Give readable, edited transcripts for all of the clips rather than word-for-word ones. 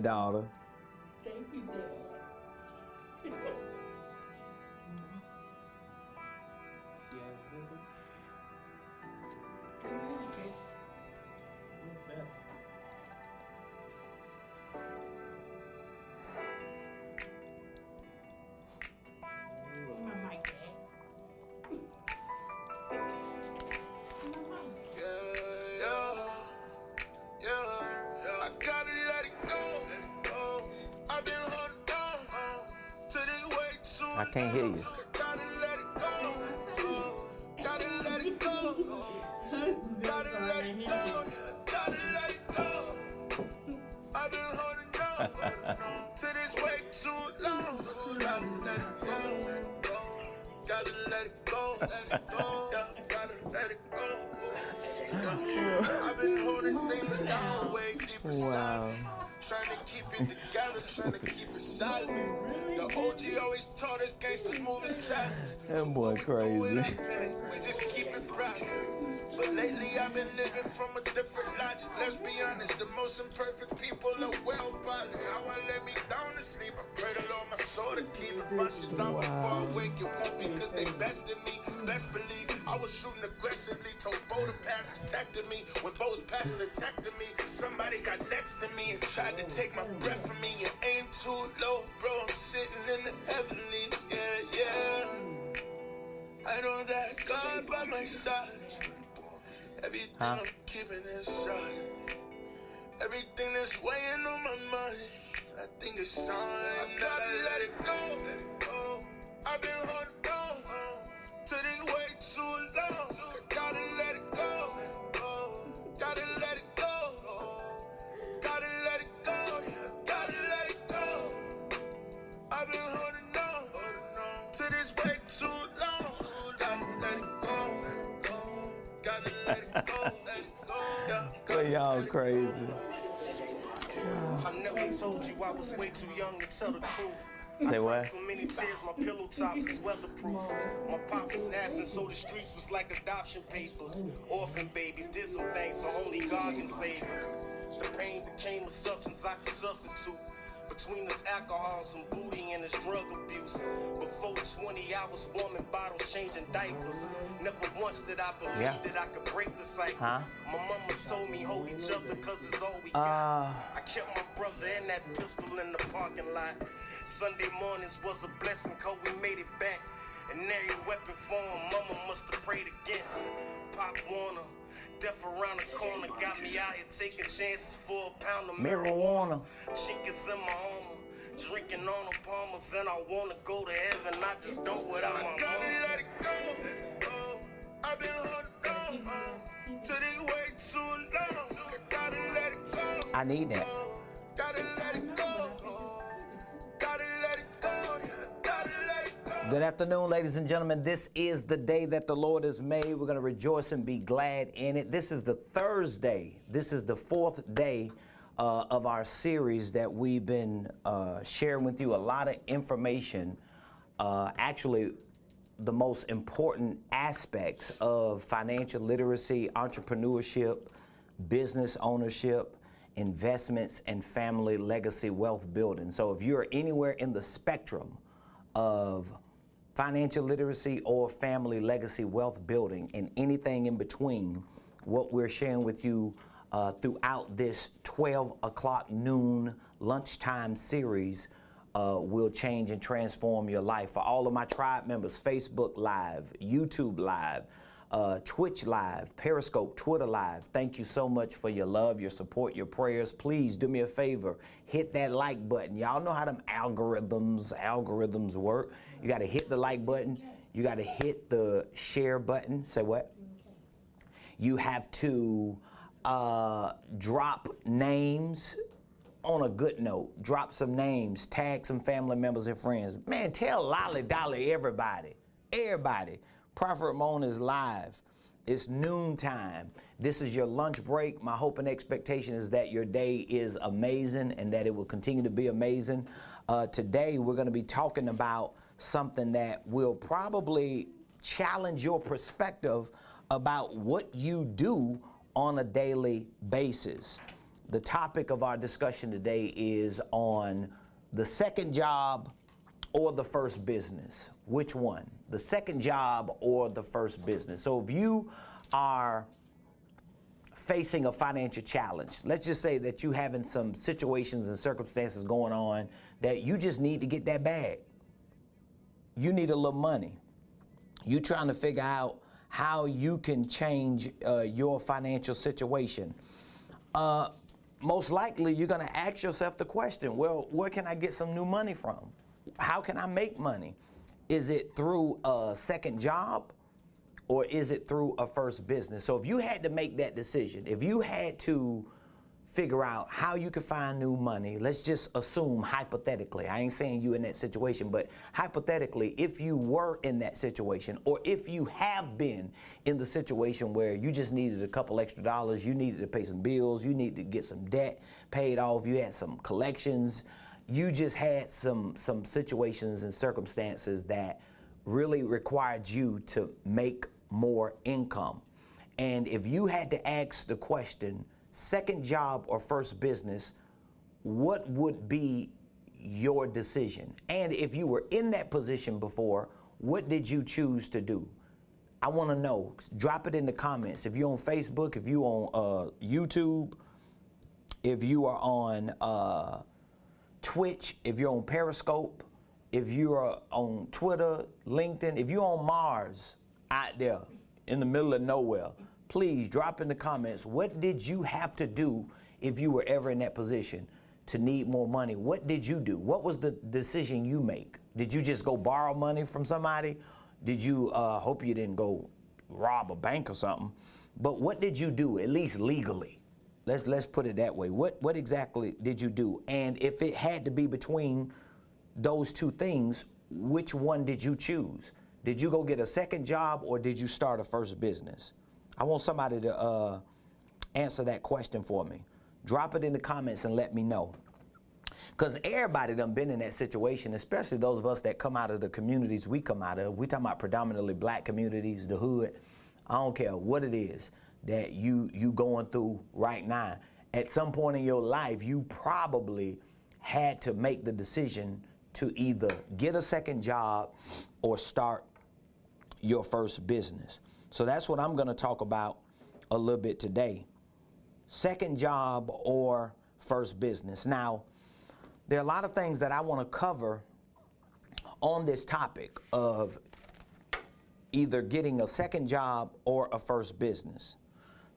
daughter. Thank you, Dad. See how it's looking? Okay. What's that? My mic, Dad. I gotta let it go. I've been holding on to this way too long. I can't hear you. Gotta let it go. Gotta let it go. Gotta let it go. Gotta let it go. I've been holding on to this way too long. Gotta let it go. Gotta let it go. Let it go. Yeah, gotta let it go. I've been holding things down way deep inside. Trying to keep it together, trying to keep it solid. The OG always taught us gangsters move in silence. That boy crazy. We just keep it private. But lately I've been living from a different logic. Let's be honest, the most imperfect people are well polished. How I lay me down to sleep, I pray the Lord my soul to keep. If I sit down before I wake, it won't be cause they bested me. Best believe I was shooting aggressively, told Bo to pass protected me. When Bo's passing attacked me, somebody got next to me and tried to take my breath from me. And aim too low, bro, I'm sitting in the heavenly, yeah. I know that God by my side. Everything I'm keeping inside. Everything that's weighing on my mind, I think it's time. I gotta let it go. I've been holding on to this way too long. I gotta let it go. Gotta let it go. Gotta let it go. Gotta let it go. I've been holding on to this way too long. Gotta let it go. Gotta let it go. Let it go. Well, y'all crazy. I never told you I was way too young to tell the truth. Say I what? cried so many tears, my pillow tops is weatherproof. My pop was absent, so the streets was like adoption papers. Orphan babies did some things so only God can save us. The pain became a substance I could substitute. Between this alcohol, some booty, and this drug abuse. Before 20, I was warming bottles, changing diapers. Never once did I believe that I could break the cycle. My mama told me hold each other cause it's all we got. I kept my brother and that pistol in the parking lot. Sunday mornings was a blessing cause we made it back. And every weapon form mama must have prayed against. Pop Warner, death around the corner, got me out here taking chances for a pound of marijuana. Chickens in my armor, drinking on the Palmers, and I wanna go to heaven, I just don't without my mama. Gotta let it go. I've been holding on to this way too long. Gotta let it go. I need that. Gotta let it go. Gotta let it go. Gotta let it go. Good afternoon, ladies and gentlemen. This is the day that the Lord has made. We're going to rejoice and be glad in it. This is the Thursday. This is the fourth day of our series that we've been sharing with you. A lot of information, actually the most important aspects of financial literacy, entrepreneurship, business ownership, investments, and family legacy wealth building. So if you're anywhere in the spectrum of financial literacy or family legacy wealth building and anything in between, what we're sharing with you throughout this 12 o'clock noon lunchtime series will change and transform your life. For all of my tribe members, Facebook Live, YouTube Live, Twitch Live, Periscope, Twitter Live, thank you so much for your love, your support, your prayers. Please do me a favor, hit that like button. Y'all know how them algorithms work. You got to hit the like button. You got to hit the share button. Say what? You have to drop names on a good note. Drop some names, tag some family members and friends. Man, tell Lolly Dolly everybody. Prophet Ramone is live. It's noontime. This is your lunch break. My hope and expectation is that your day is amazing and that it will continue to be amazing. Today, we're going to be talking about something that will probably challenge your perspective about what you do on a daily basis. The topic of our discussion today is on the second job or the first business. Which one? The second job or the first business? So if you are facing a financial challenge, let's just say that you're having some situations and circumstances going on that you just need to get that bag. You need a little money. You're trying to figure out how you can change your financial situation. Most likely you're going to ask yourself the question, well, where can I get some new money from? How can I make money? Is it through a second job or is it through a first business? So if you had to make that decision, if you had to figure out how you could find new money, let's just assume hypothetically, I ain't saying you in that situation, but hypothetically, if you were in that situation, or if you have been in the situation where you just needed a couple extra dollars, you needed to pay some bills, you needed to get some debt paid off, you had some collections, you just had some situations and circumstances that really required you to make more income. And if you had to ask the question, second job or first business, what would be your decision? And if you were in that position before, what did you choose to do? I want to know. Drop it in the comments. If you're on Facebook, if you're on YouTube, if you are on Twitch, if you're on Periscope, if you are on Twitter, LinkedIn, if you're on Mars out there in the middle of nowhere, please drop in the comments, what did you have to do if you were ever in that position to need more money? What did you do? What was the decision you make? Did you just go borrow money from somebody? Did you, hope you didn't go rob a bank or something, but what did you do, at least legally? Let's put it that way. What exactly did you do? And if it had to be between those two things, which one did you choose? Did you go get a second job or did you start a first business? I want somebody to answer that question for me. Drop it in the comments and let me know. Because everybody done been in that situation, especially those of us that come out of the communities we come out of. We talking about predominantly black communities, the hood. I don't care what it is that you going through right now. At some point in your life, you probably had to make the decision to either get a second job or start your first business. So that's what I'm going to talk about a little bit today. Second job or first business. Now, there are a lot of things that I want to cover on this topic of either getting a second job or a first business.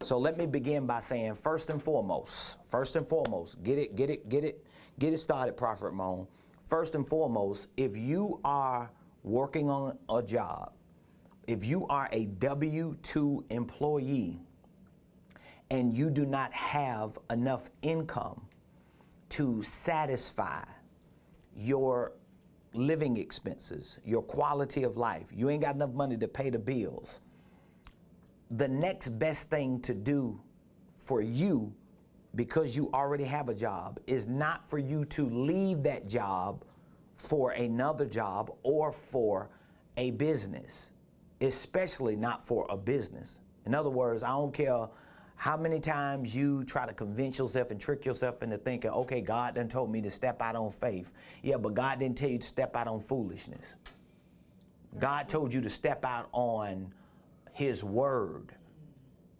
So let me begin by saying first and foremost, get it started, Prophet Ramone. First and foremost, if you are working on a job, if you are a W-2 employee and you do not have enough income to satisfy your living expenses, your quality of life, you ain't got enough money to pay the bills, the next best thing to do for you, because you already have a job, is not for you to leave that job for another job or for a business. Especially not for a business. In other words, I don't care how many times you try to convince yourself and trick yourself into thinking, okay, God done told me to step out on faith. Yeah, but God didn't tell you to step out on foolishness. God told you to step out on His word.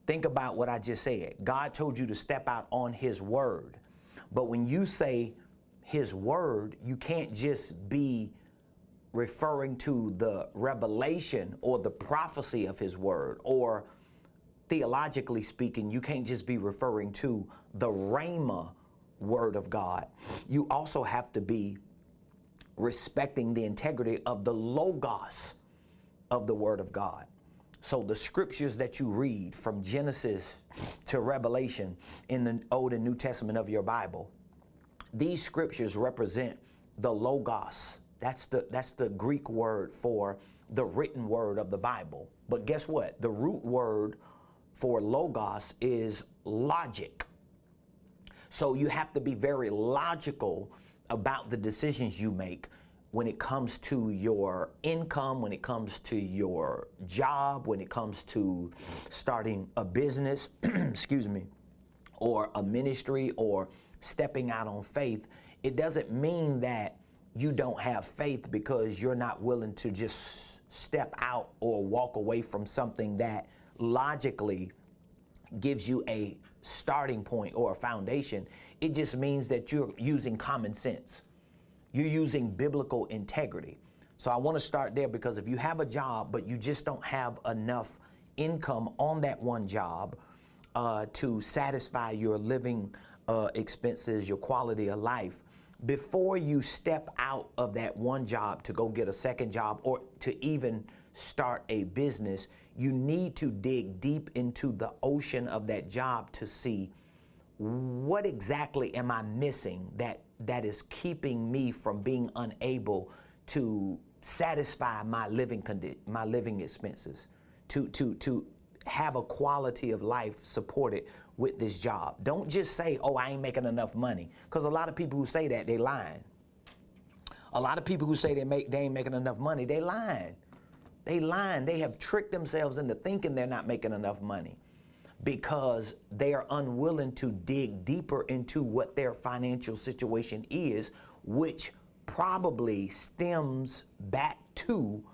Think about what I just said. God told you to step out on His word. But when you say His word, you can't just be referring to the revelation or the prophecy of His word, or theologically speaking, you can't just be referring to the Rhema word of God. You also have to be respecting the integrity of the Logos of the word of God. So the scriptures that you read from Genesis to Revelation in the Old and New Testament of your Bible, these scriptures represent the Logos. That's the Greek word for the written word of the Bible. But guess what? The root word for Logos is logic. So you have to be very logical about the decisions you make when it comes to your income, when it comes to your job, when it comes to starting a business, excuse me, or a ministry or stepping out on faith, it doesn't mean that you don't have faith because you're not willing to just step out or walk away from something that logically gives you a starting point or a foundation. It just means that you're using common sense. You're using biblical integrity. So I want to start there, because if you have a job but you just don't have enough income on that one job to satisfy your living expenses, your quality of life, before you step out of that one job to go get a second job or to even start a business, you need to dig deep into the ocean of that job to see what exactly am I missing that is keeping me from being unable to satisfy my living expenses, to have a quality of life supported with this job. Don't just say, oh, I ain't making enough money, because a lot of people who say that, they lying. A lot of people who say they ain't making enough money, they lying. They lying. They have tricked themselves into thinking they're not making enough money because they are unwilling to dig deeper into what their financial situation is, which probably stems back to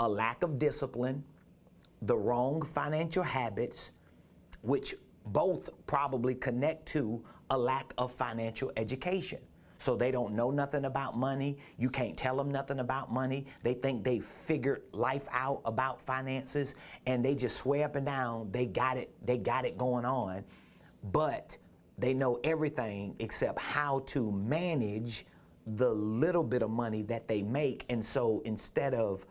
a lack of discipline, the wrong financial habits, which both probably connect to a lack of financial education. So they don't know nothing about money. You can't tell them nothing about money. They think they figured life out about finances, and they just swear up and down they got it going on, but they know everything except how to manage the little bit of money that they make. And so instead of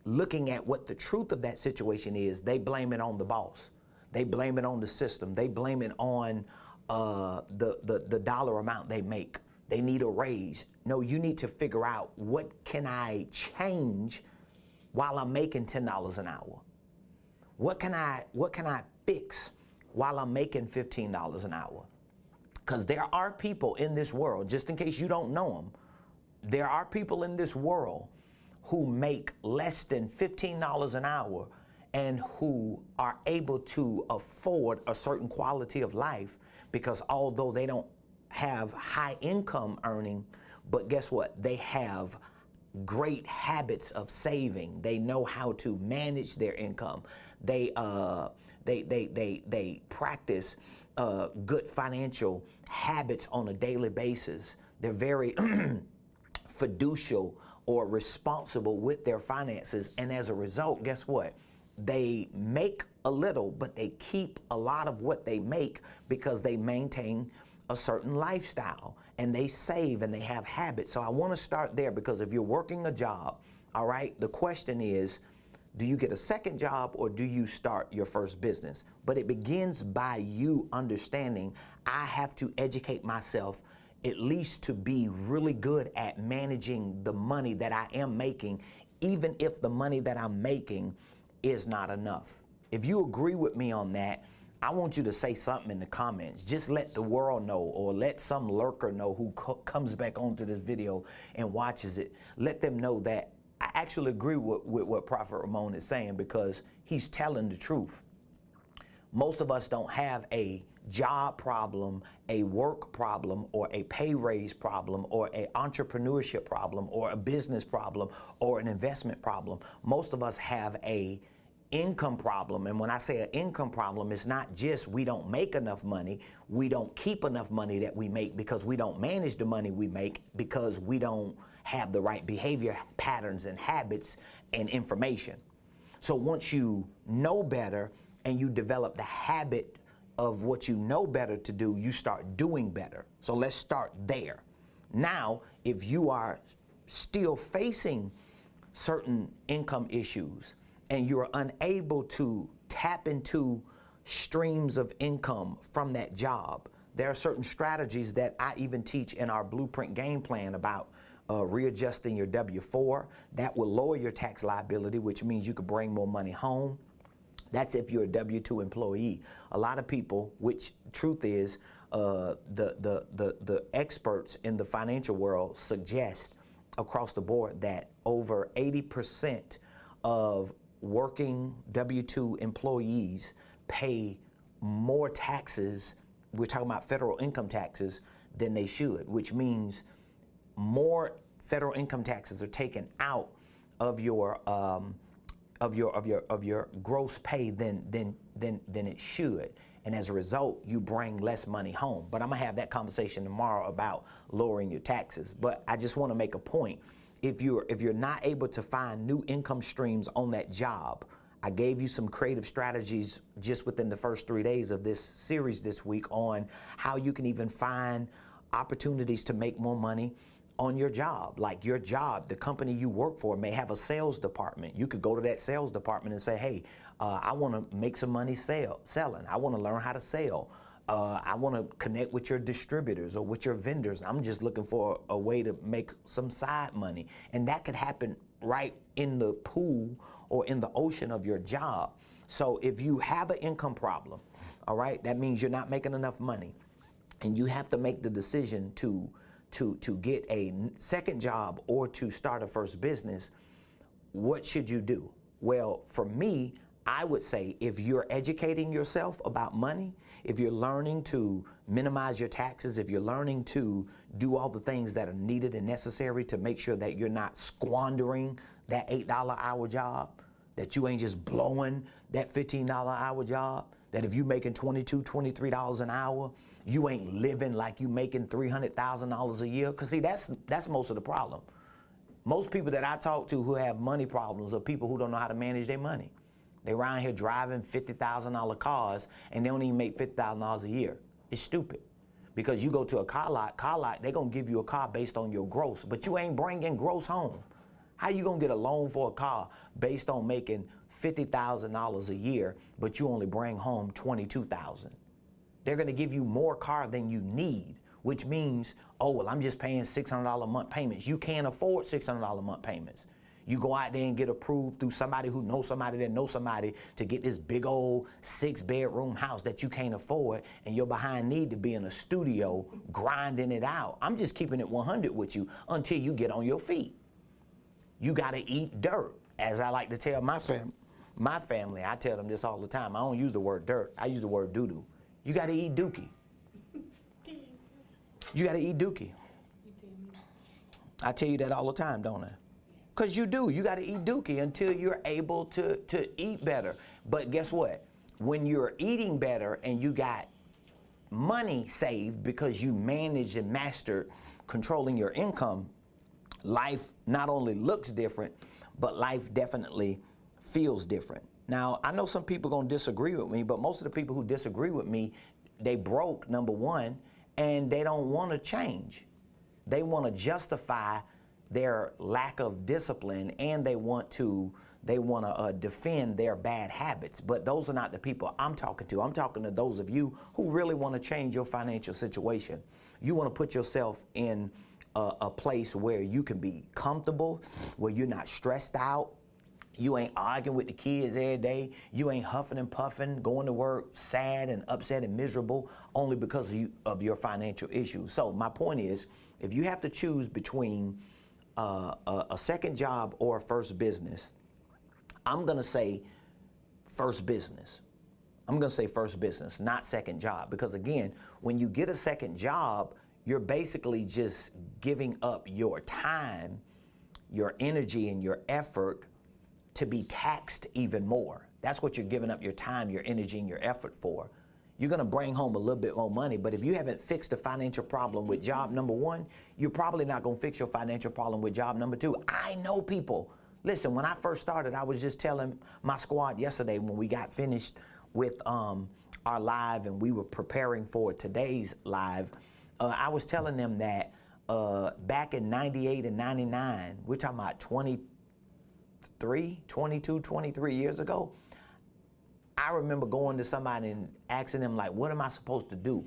looking at what the truth of that situation is, they blame it on the boss. They blame it on the system. They blame it on the dollar amount they make. They need a raise. No, you need to figure out, what can I change while I'm making $10 an hour? What can I fix while I'm making $15 an hour? Because there are people in this world, just in case you don't know them, there are people in this world who make less than $15 an hour and who are able to afford a certain quality of life, because although they don't have high income earning, but guess what? They have great habits of saving. They know how to manage their income. They practice good financial habits on a daily basis. They're very fiducial or responsible with their finances, and as a result, guess what? They make a little, but they keep a lot of what they make because they maintain a certain lifestyle, and they save, and they have habits. So I want to start there, because if you're working a job, all right, the question is, do you get a second job or do you start your first business? But it begins by you understanding, I have to educate myself at least to be really good at managing the money that I am making, even if the money that I'm making is not enough. If you agree with me on that, I want you to say something in the comments. Just let the world know, or let some lurker know who comes back onto this video and watches it. Let them know that I actually agree with what Prophet Ramone is saying, because he's telling the truth. Most of us don't have a job problem, a work problem, or a pay raise problem, or an entrepreneurship problem, or a business problem, or an investment problem. Most of us have a income problem. And when I say an income problem, it's not just we don't make enough money, we don't keep enough money that we make, because we don't manage the money we make, because we don't have the right behavior patterns and habits and information. So once you know better and you develop the habit of what you know better to do, you start doing better. So let's start there. Now, if you are still facing certain income issues and you're unable to tap into streams of income from that job, there are certain strategies that I even teach in our blueprint game plan about readjusting your W-4. That will lower your tax liability, which means you could bring more money home. That's if you're a W-2 employee. A lot of people, which truth is, the experts in the financial world suggest across the board that over 80% of working W-2 employees pay more taxes we're talking about federal income taxes than they should, which means more federal income taxes are taken out of your gross pay than it should. And as a result, you bring less money home. But I'm gonna have that conversation tomorrow about lowering your taxes. But I just want to make a point. If you're not able to find new income streams on that job, I gave you some creative strategies just within the first 3 days of this series this week on how you can even find opportunities to make more money on your job. Like your job, the company you work for may have a sales department. You could go to that sales department and say, hey, I want to make some money selling. I want to learn how to sell. I want to connect with your distributors or with your vendors. I'm just looking for a way to make some side money. And that could happen right in the pool or in the ocean of your job. So if you have an income problem, all right, that means you're not making enough money. And you have to make the decision to get a second job or to start a first business. What should you do? Well, for me, I would say if you're educating yourself about money, if you're learning to minimize your taxes, if you're learning to do all the things that are needed and necessary to make sure that you're not squandering that $8 hour job, that you ain't just blowing that $15 hour job, that if you're making $22, $23 an hour, you ain't living like you making $300,000 a year. Because see, that's most of the problem. Most people that I talk to who have money problems are people who don't know how to manage their money. They around here driving $50,000 cars and they don't even make $50,000 a year. It's stupid. Because you go to a car lot, they're gonna give you a car based on your gross, but you ain't bringing gross home. How you gonna get a loan for a car based on making $50,000 a year, but you only bring home $22,000? They're gonna give you more car than you need, which means, oh, well, I'm just paying $600 a month payments. You can't afford $600 a month payments. You go out there and get approved through somebody who knows somebody that knows somebody to get this big old 6-bedroom house that you can't afford, and you're behind need to be in a studio grinding it out. I'm just keeping it 100 with you until you get on your feet. You gotta eat dirt. As I like to tell my family, I tell them this all the time. I don't use the word dirt, I use the word doo-doo. You gotta eat dookie. You gotta eat dookie. I tell you that all the time, don't I? Because you do. You got to eat dookie until you're able to eat better. But guess what? When you're eating better and you got money saved because you managed and mastered controlling your income, life not only looks different, but life definitely feels different. Now, I know some people are going to disagree with me, but most of the people who disagree with me, they broke, number one, and they don't want to change. They want to justify their lack of discipline, and they want to defend their bad habits. But those are not the people I'm talking to. I'm talking to those of you who really want to change your financial situation. You want to put yourself in a place where you can be comfortable, where you're not stressed out. You ain't arguing with the kids every day. You ain't huffing and puffing, going to work sad and upset and miserable only because of your financial issues. So my point is, if you have to choose between a second job or a first business, I'm gonna say first business. I'm gonna say first business, not second job. Because again, when you get a second job, you're basically just giving up your time, your energy, and your effort to be taxed even more. That's what you're giving up your time, your energy, and your effort for. You're gonna bring home a little bit more money, but if you haven't fixed a financial problem with job number one, you're probably not gonna fix your financial problem with job number two. I know people. Listen, when I first started, I was just telling my squad yesterday when we got finished with our live and we were preparing for today's live, I was telling them that back in 98 and 99, we're talking about 23 years ago, I remember going to somebody and asking them, like, what am I supposed to do?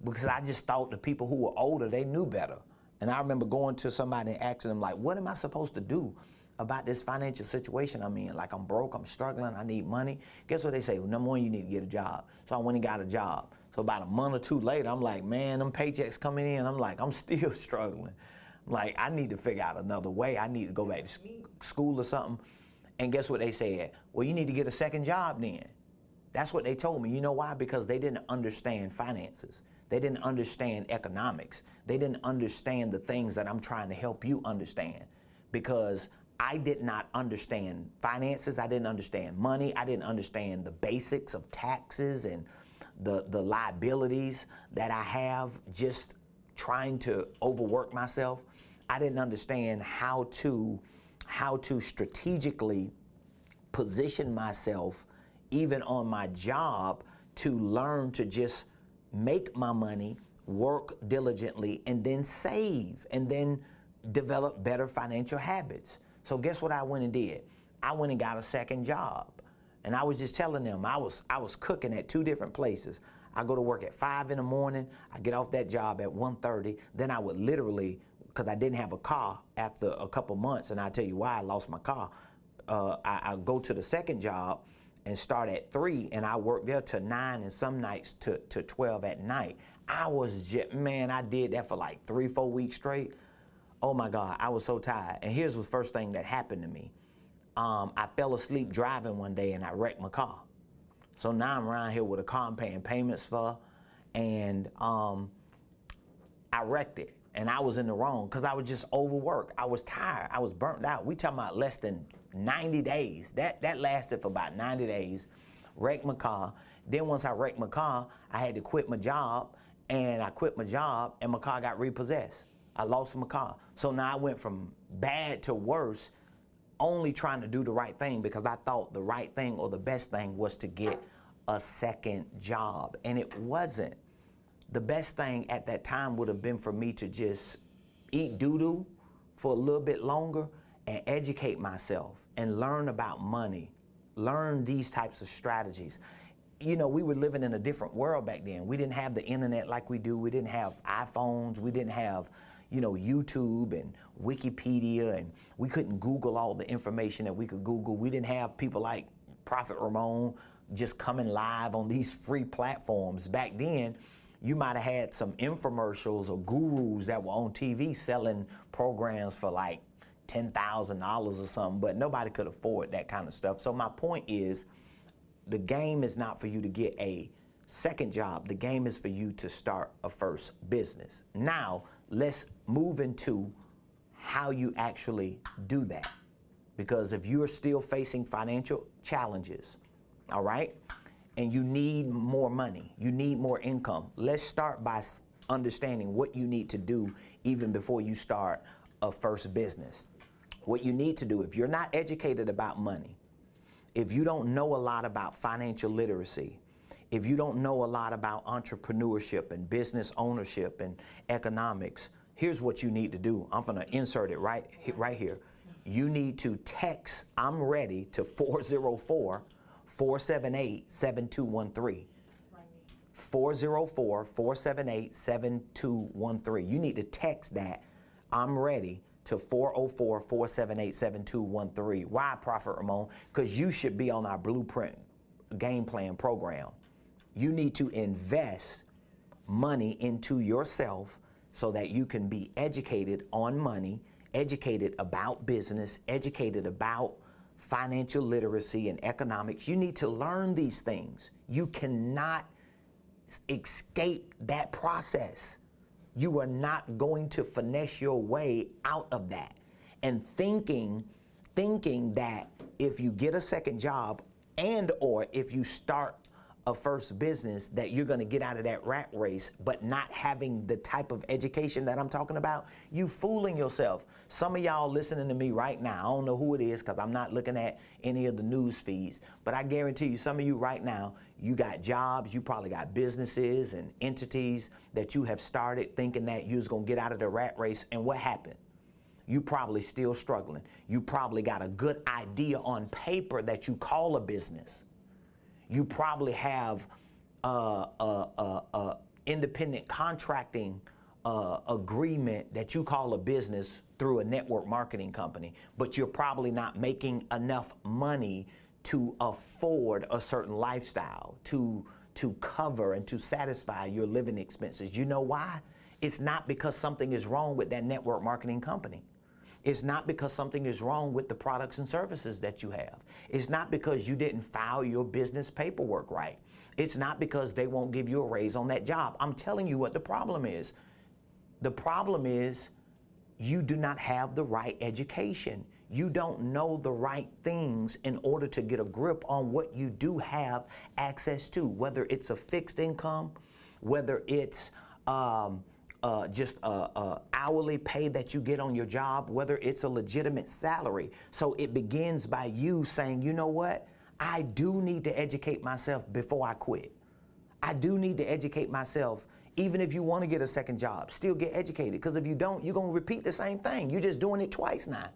Because I just thought the people who were older, they knew better. And I remember going to somebody and asking them, like, what am I supposed to do about this financial situation I'm in? Like, I'm broke, I'm struggling, I need money. Guess what they say? Well, number one, you need to get a job. So I went and got a job. So about a month or two later, I'm like, man, them paychecks coming in. I'm like, I'm still struggling. I'm like, I need to figure out another way. I need to go back to school or something. And guess what they said? Well, you need to get a second job then. That's what they told me. You know why? Because they didn't understand finances. They didn't understand economics. They didn't understand the things that I'm trying to help you understand. Because I did not understand finances. I didn't understand money. I didn't understand the basics of taxes and the liabilities that I have just trying to overwork myself. I didn't understand how to strategically position myself even on my job to learn to just make my money, work diligently, and then save, and then develop better financial habits. So guess what I went and did? I went and got a second job. And I was just telling them, I was cooking at 2 different places. I go to work at 5 in the morning, I get off that job at 1:30, then I would literally, because I didn't have a car after a couple months, and I'll tell you why I lost my car, I go to the second job and start at 3, and I work there till 9 and some nights to 12 at night. I was just, man, I did that for like 3-4 weeks straight. Oh my God, I was so tired. And here's the first thing that happened to me. I fell asleep driving one day and I wrecked my car. So now I'm around here with a car I'm paying payments for, and I wrecked it. And I was in the wrong because I was just overworked. I was tired. I was burnt out. We talking about less than 90 days. That lasted for about 90 days. Wrecked my car. Then once I wrecked my car, I had to quit my job, and I quit my job and my car got repossessed. I lost my car. So now I went from bad to worse, only trying to do the right thing because I thought the right thing or the best thing was to get a second job. And it wasn't. The best thing at that time would have been for me to just eat doo-doo for a little bit longer and educate myself and learn about money, learn these types of strategies. You know, we were living in a different world back then. We didn't have the internet like we do. We didn't have iPhones. We didn't have, you know, YouTube and Wikipedia, and we couldn't Google all the information that we could Google. We didn't have people like Prophet Ramone just coming live on these free platforms. Back then, you might have had some infomercials or gurus that were on TV selling programs for like $10,000 or something, but nobody could afford that kind of stuff. So my point is, the game is not for you to get a second job. The game is for you to start a first business. Now, let's move into how you actually do that. Because if you're still facing financial challenges, all right, and you need more money, you need more income, let's start by understanding what you need to do even before you start a first business. What you need to do, if you're not educated about money, if you don't know a lot about financial literacy, if you don't know a lot about entrepreneurship and business ownership and economics, here's what you need to do. I'm gonna insert it right here. You need to text "I'm ready" to 404-478-7213. 404-478-7213. You need to text that "I'm ready" to 404-478-7213. Why, Prophet Ramone? Because you should be on our Blueprint game plan program. You need to invest money into yourself so that you can be educated on money, educated about business, educated about financial literacy and economics. You need to learn these things. You cannot escape that process. You are not going to finesse your way out of that. And thinking that if you get a second job and or if you start a first business that you're going to get out of that rat race, but not having the type of education that I'm talking about, you fooling yourself. Some of y'all listening to me right now, I don't know who it is because I'm not looking at any of the news feeds, but I guarantee you some of you right now, you got jobs, you probably got businesses and entities that you have started thinking that you was going to get out of the rat race, and what happened? You probably still struggling. You probably got a good idea on paper that you call a business. You probably have independent contracting agreement that you call a business through a network marketing company, but you're probably not making enough money to afford a certain lifestyle, to cover and to satisfy your living expenses. You know why? It's not because something is wrong with that network marketing company. It's not because something is wrong with the products and services that you have. It's not because you didn't file your business paperwork right. It's not because they won't give you a raise on that job. I'm telling you what the problem is. The problem is you do not have the right education. You don't know the right things in order to get a grip on what you do have access to, whether it's a fixed income, whether it's just a hourly pay that you get on your job, whether it's a legitimate salary. So it begins by you saying, you know what? I do need to educate myself before I quit. I do need to educate myself. Even if you want to get a second job, still get educated. Because if you don't, you're going to repeat the same thing. You're just doing it twice now.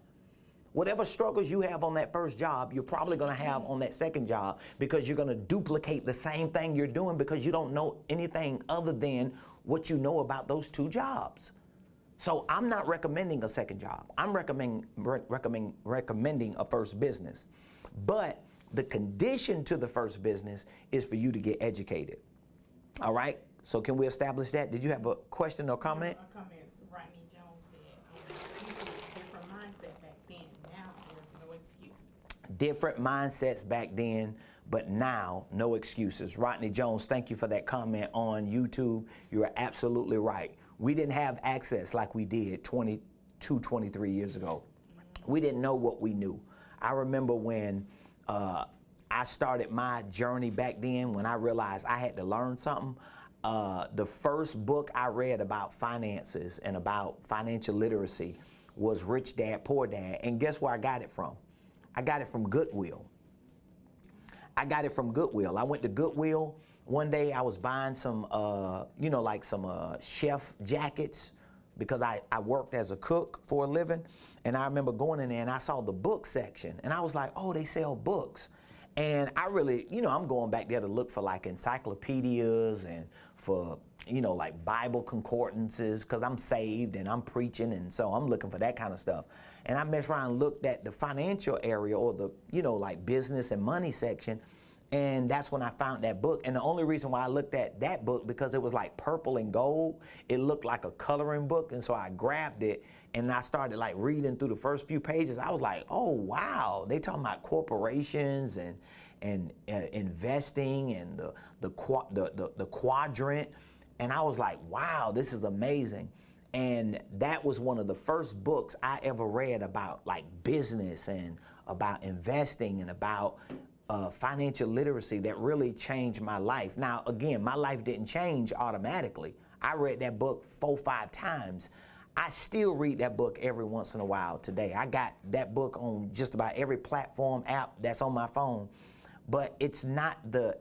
Whatever struggles you have on that first job, you're probably going to have on that second job, because you're going to duplicate the same thing you're doing because you don't know anything other than what you know about those two jobs. So I'm not recommending a second job. I'm recommending a first business. But the condition to the first business is for you to get educated. All right? So can we establish that? Did you have a question or comment? A comment. Rodney Jones said, different mindset back then. Now there's no excuses. Different mindsets back then, but now no excuses. Rodney Jones, thank you for that comment on YouTube. You are absolutely right. We didn't have access like we did 22, 23 years ago. We didn't know what we knew. I remember when I started my journey back then, when I realized I had to learn something. The first book I read about finances and about financial literacy was Rich Dad, Poor Dad. And guess where I got it from? I got it from Goodwill. I got it from Goodwill. I went to Goodwill. One day I was buying some, like some chef jackets, because I worked as a cook for a living. And I remember going in there and I saw the book section. And I was like, oh, they sell books. And I really, I'm going back there to look for like encyclopedias and for, like Bible concordances, because I'm saved and I'm preaching, and so I'm looking for that kind of stuff. And I messed around and looked at the financial area, or the, like business and money section, and that's when I found that book. And the only reason why I looked at that book, because it was like purple and gold. It looked like a coloring book, and so I grabbed it and I started like reading through the first few pages. I was like, oh wow, they talking about corporations and investing and the quadrant. And I was like, wow, this is amazing. And that was one of the first books I ever read about like business and about investing and about financial literacy that really changed my life. Now, again, my life didn't change automatically. I read that book 4 or 5 times. I still read that book every once in a while today. I got that book on just about every platform app that's on my phone. But it's not the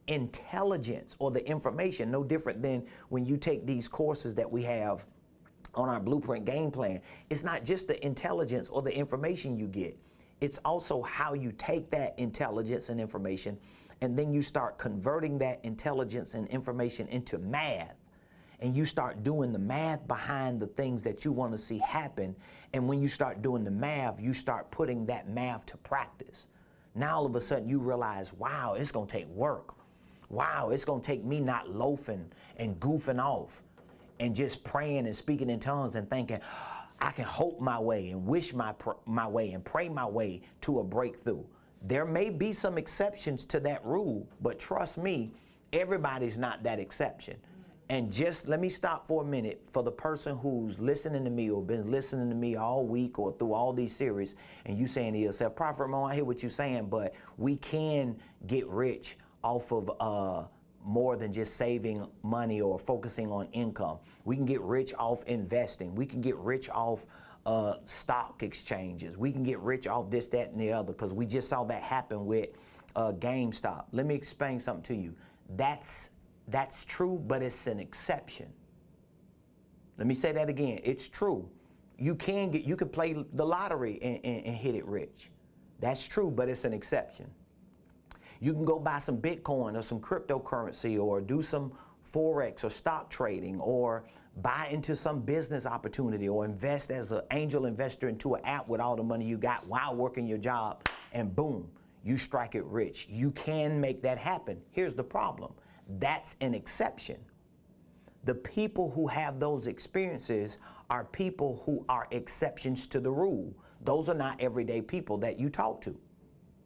intelligence or the information, no different than when you take these courses that we have on our Blueprint Game Plan. It's not just the intelligence or the information you get. It's also how you take that intelligence and information, and then you start converting that intelligence and information into math. And you start doing the math behind the things that you want to see happen. And when you start doing the math, you start putting that math to practice. Now all of a sudden you realize, wow, it's going to take work. Wow, it's going to take me not loafing and goofing off and just praying and speaking in tongues and thinking, I can hope my way and wish my way and pray my way to a breakthrough. There may be some exceptions to that rule, but trust me, everybody's not that exception. And just let me stop for a minute for the person who's listening to me or been listening to me all week or through all these series, and you saying to yourself, Prophet Ramone, I hear what you're saying, but we can get rich off of more than just saving money or focusing on income. We can get rich off investing. We can get rich off stock exchanges. We can get rich off this, that, and the other, because we just saw that happen with GameStop. Let me explain something to you. That's true, but it's an exception. Let me say that again. It's true. You can play the lottery and hit it rich. That's true, but it's an exception. You can go buy some Bitcoin or some cryptocurrency or do some Forex or stock trading or buy into some business opportunity or invest as an angel investor into an app with all the money you got while working your job, and boom, you strike it rich. You can make that happen. Here's the problem. That's an exception. The people who have those experiences are people who are exceptions to the rule. Those are not everyday people that you talk to,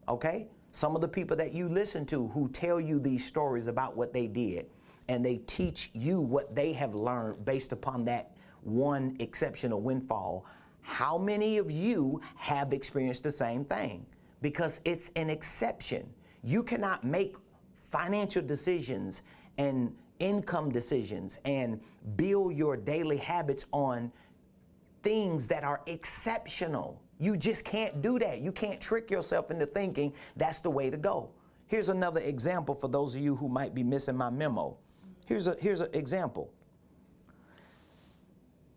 okay? Some of the people that you listen to who tell you these stories about what they did, and they teach you what they have learned based upon that one exceptional windfall. How many of you have experienced the same thing? Because it's an exception. You cannot make financial decisions and income decisions and build your daily habits on things that are exceptional. You just can't do that. You can't trick yourself into thinking that's the way to go. Here's another example for those of you who might be missing my memo. Here's an example.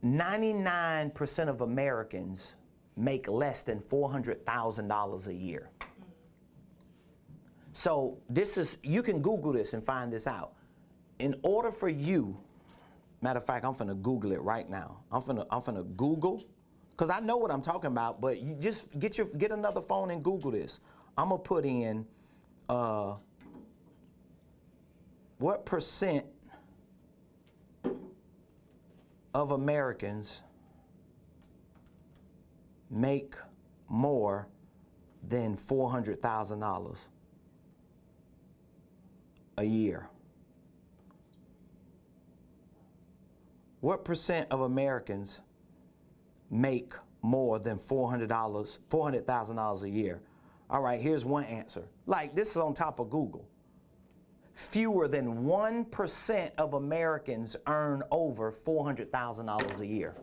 99% of Americans make less than $400,000 a year. So this is, you can Google this and find this out. In order for you, matter of fact, I'm finna Google it right now. I'm finna Google, because I know what I'm talking about, but you just get another phone and Google this. I'm gonna put in what percent of Americans make more than $400,000 a year. What percent of Americans make more than $400,000 a year? All right, here's one answer. Like, this is on top of Google. Fewer than 1% of Americans earn over $400,000 a year.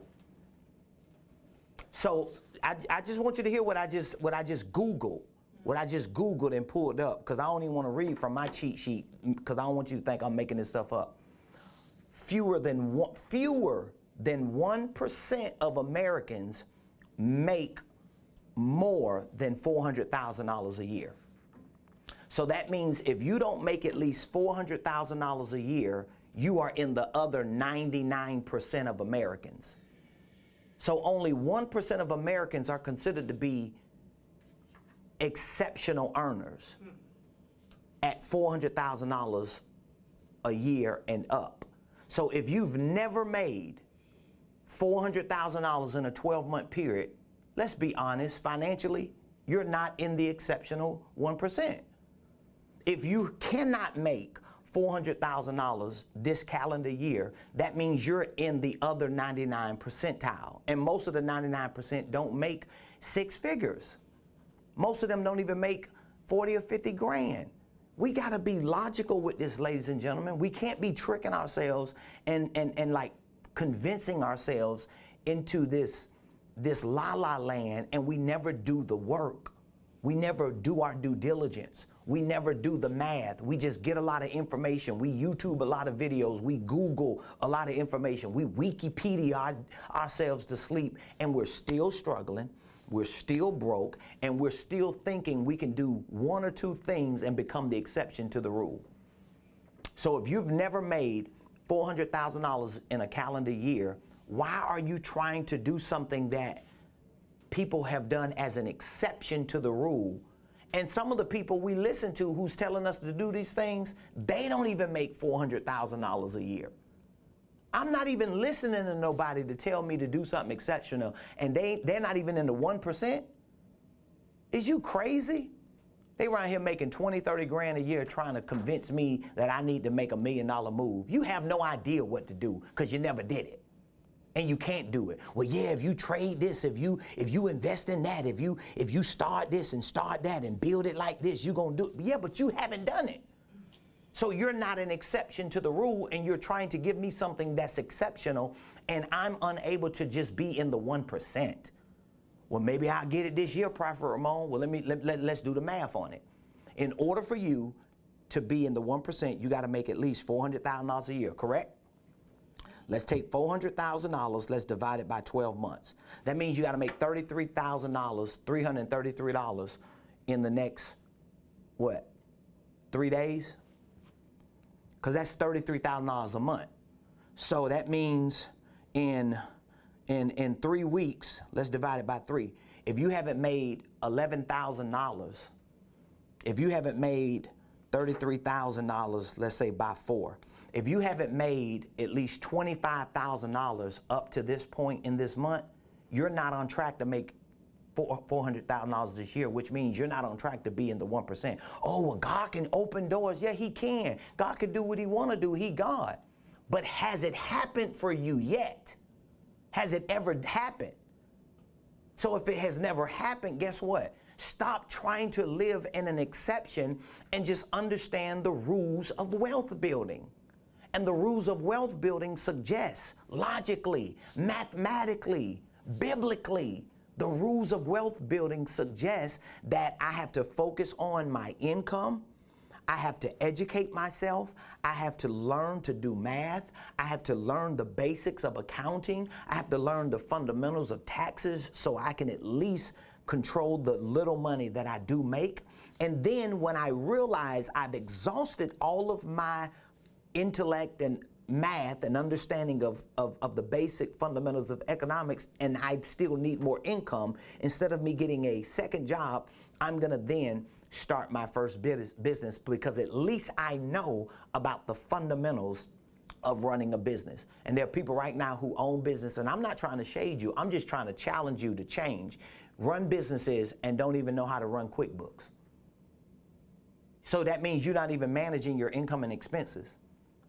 So I just want you to hear what I just Googled. What I just Googled and pulled up, because I don't even want to read from my cheat sheet, because I don't want you to think I'm making this stuff up. Fewer than 1% of Americans make more than $400,000 a year. So that means if you don't make at least $400,000 a year, you are in the other 99% of Americans. So only 1% of Americans are considered to be exceptional earners at $400,000 a year and up. So if you've never made $400,000 in a 12-month period, let's be honest, financially, you're not in the exceptional 1%. If you cannot make $400,000 this calendar year, that means you're in the other 99 percentile. And most of the 99% don't make six figures. Most of them don't even make 40 or 50 grand. We gotta be logical with this, ladies and gentlemen. We can't be tricking ourselves and like convincing ourselves into this la-la land, and we never do the work. We never do our due diligence. We never do the math. We just get a lot of information. We YouTube a lot of videos. We Google a lot of information. We Wikipedia ourselves to sleep, and we're still struggling. We're still broke, and we're still thinking we can do one or two things and become the exception to the rule. So if you've never made $400,000 in a calendar year, why are you trying to do something that people have done as an exception to the rule? And some of the people we listen to who's telling us to do these things, they don't even make $400,000 a year. I'm not even listening to nobody to tell me to do something exceptional, and they're not even in the 1%. Is you crazy? They around here making 20, 30 grand a year trying to convince me that I need to make $1 million move. You have no idea what to do because you never did it. And you can't do it. Well, yeah, if you trade this, if you invest in that, if you start this and start that and build it like this, you're gonna do it. Yeah, but you haven't done it. So you're not an exception to the rule, and you're trying to give me something that's exceptional, and I'm unable to just be in the 1%. Well, maybe I'll get it this year, Prophet Ramone. Well, let's do the math on it. In order for you to be in the 1%, you got to make at least $400,000 a year, correct? Let's take $400,000, let's divide it by 12 months. That means you got to make $33,000, $333 in the next, what, 3 days? Because that's $33,000 a month. So that means in 3 weeks, let's divide it by 3. If you haven't made $11,000, if you haven't made $33,000, let's say by 4. If you haven't made at least $25,000 up to this point in this month, you're not on track to make $400,000 this year, which means you're not on track to be in the 1%. Oh, well, God can open doors. Yeah, he can. God can do what he want to do. He God. But has it happened for you yet? Has it ever happened? So if it has never happened, guess what? Stop trying to live in an exception and just understand the rules of wealth building. And the rules of wealth building suggest logically, mathematically, biblically, the rules of wealth building suggest that I have to focus on my income. I have to educate myself. I have to learn to do math. I have to learn the basics of accounting. I have to learn the fundamentals of taxes so I can at least control the little money that I do make. And then when I realize I've exhausted all of my intellect and math and understanding of the basic fundamentals of economics, and I still need more income, instead of me getting a second job, I'm gonna then start my first business, because at least I know about the fundamentals of running a business. And there are people right now who own business, and I'm not trying to shade you, I'm just trying to challenge you to change. Run businesses and don't even know how to run QuickBooks. So that means you're not even managing your income and expenses.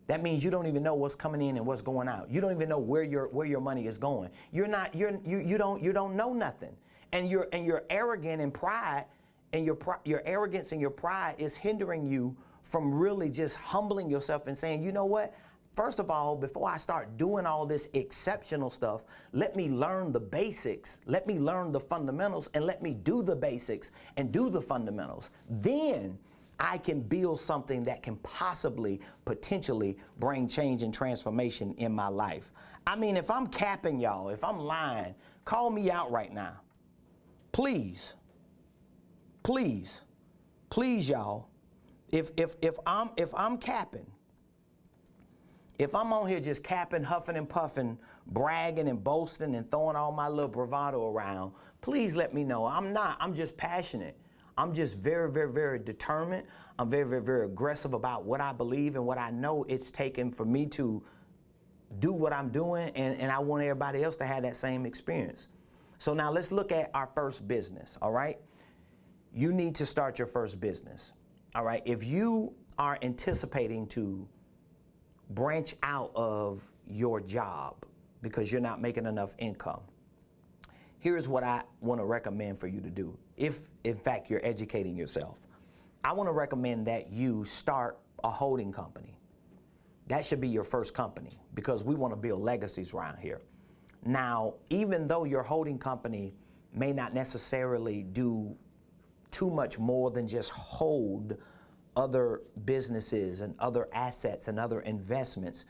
That means you don't even know what's coming in and what's going out. You don't even know where your money is going. You don't know nothing. And you're arrogant and pride, and your arrogance and your pride is hindering you from really just humbling yourself and saying, you know what? First of all, before I start doing all this exceptional stuff, let me learn the basics, let me learn the fundamentals, and let me do the basics and do the fundamentals. Then I can build something that can possibly, potentially bring change and transformation in my life. I mean, if I'm capping y'all, if I'm lying, call me out right now. Please, please, please, y'all. If I'm capping, if I'm on here just capping, huffing and puffing, bragging and boasting and throwing all my little bravado around, please let me know. I'm not. I'm just passionate. I'm just very, very, very determined. I'm very, very, very aggressive about what I believe and what I know it's taken for me to do what I'm doing, and I want everybody else to have that same experience. So now let's look at our first business, all right? You need to start your first business, all right? If you are anticipating to branch out of your job because you're not making enough income, here's what I want to recommend for you to do. If, in fact, you're educating yourself, I want to recommend that you start a holding company. That should be your first company, because we want to build legacies around here. Now, even though your holding company may not necessarily do too much more than just hold other businesses and other assets and other investments,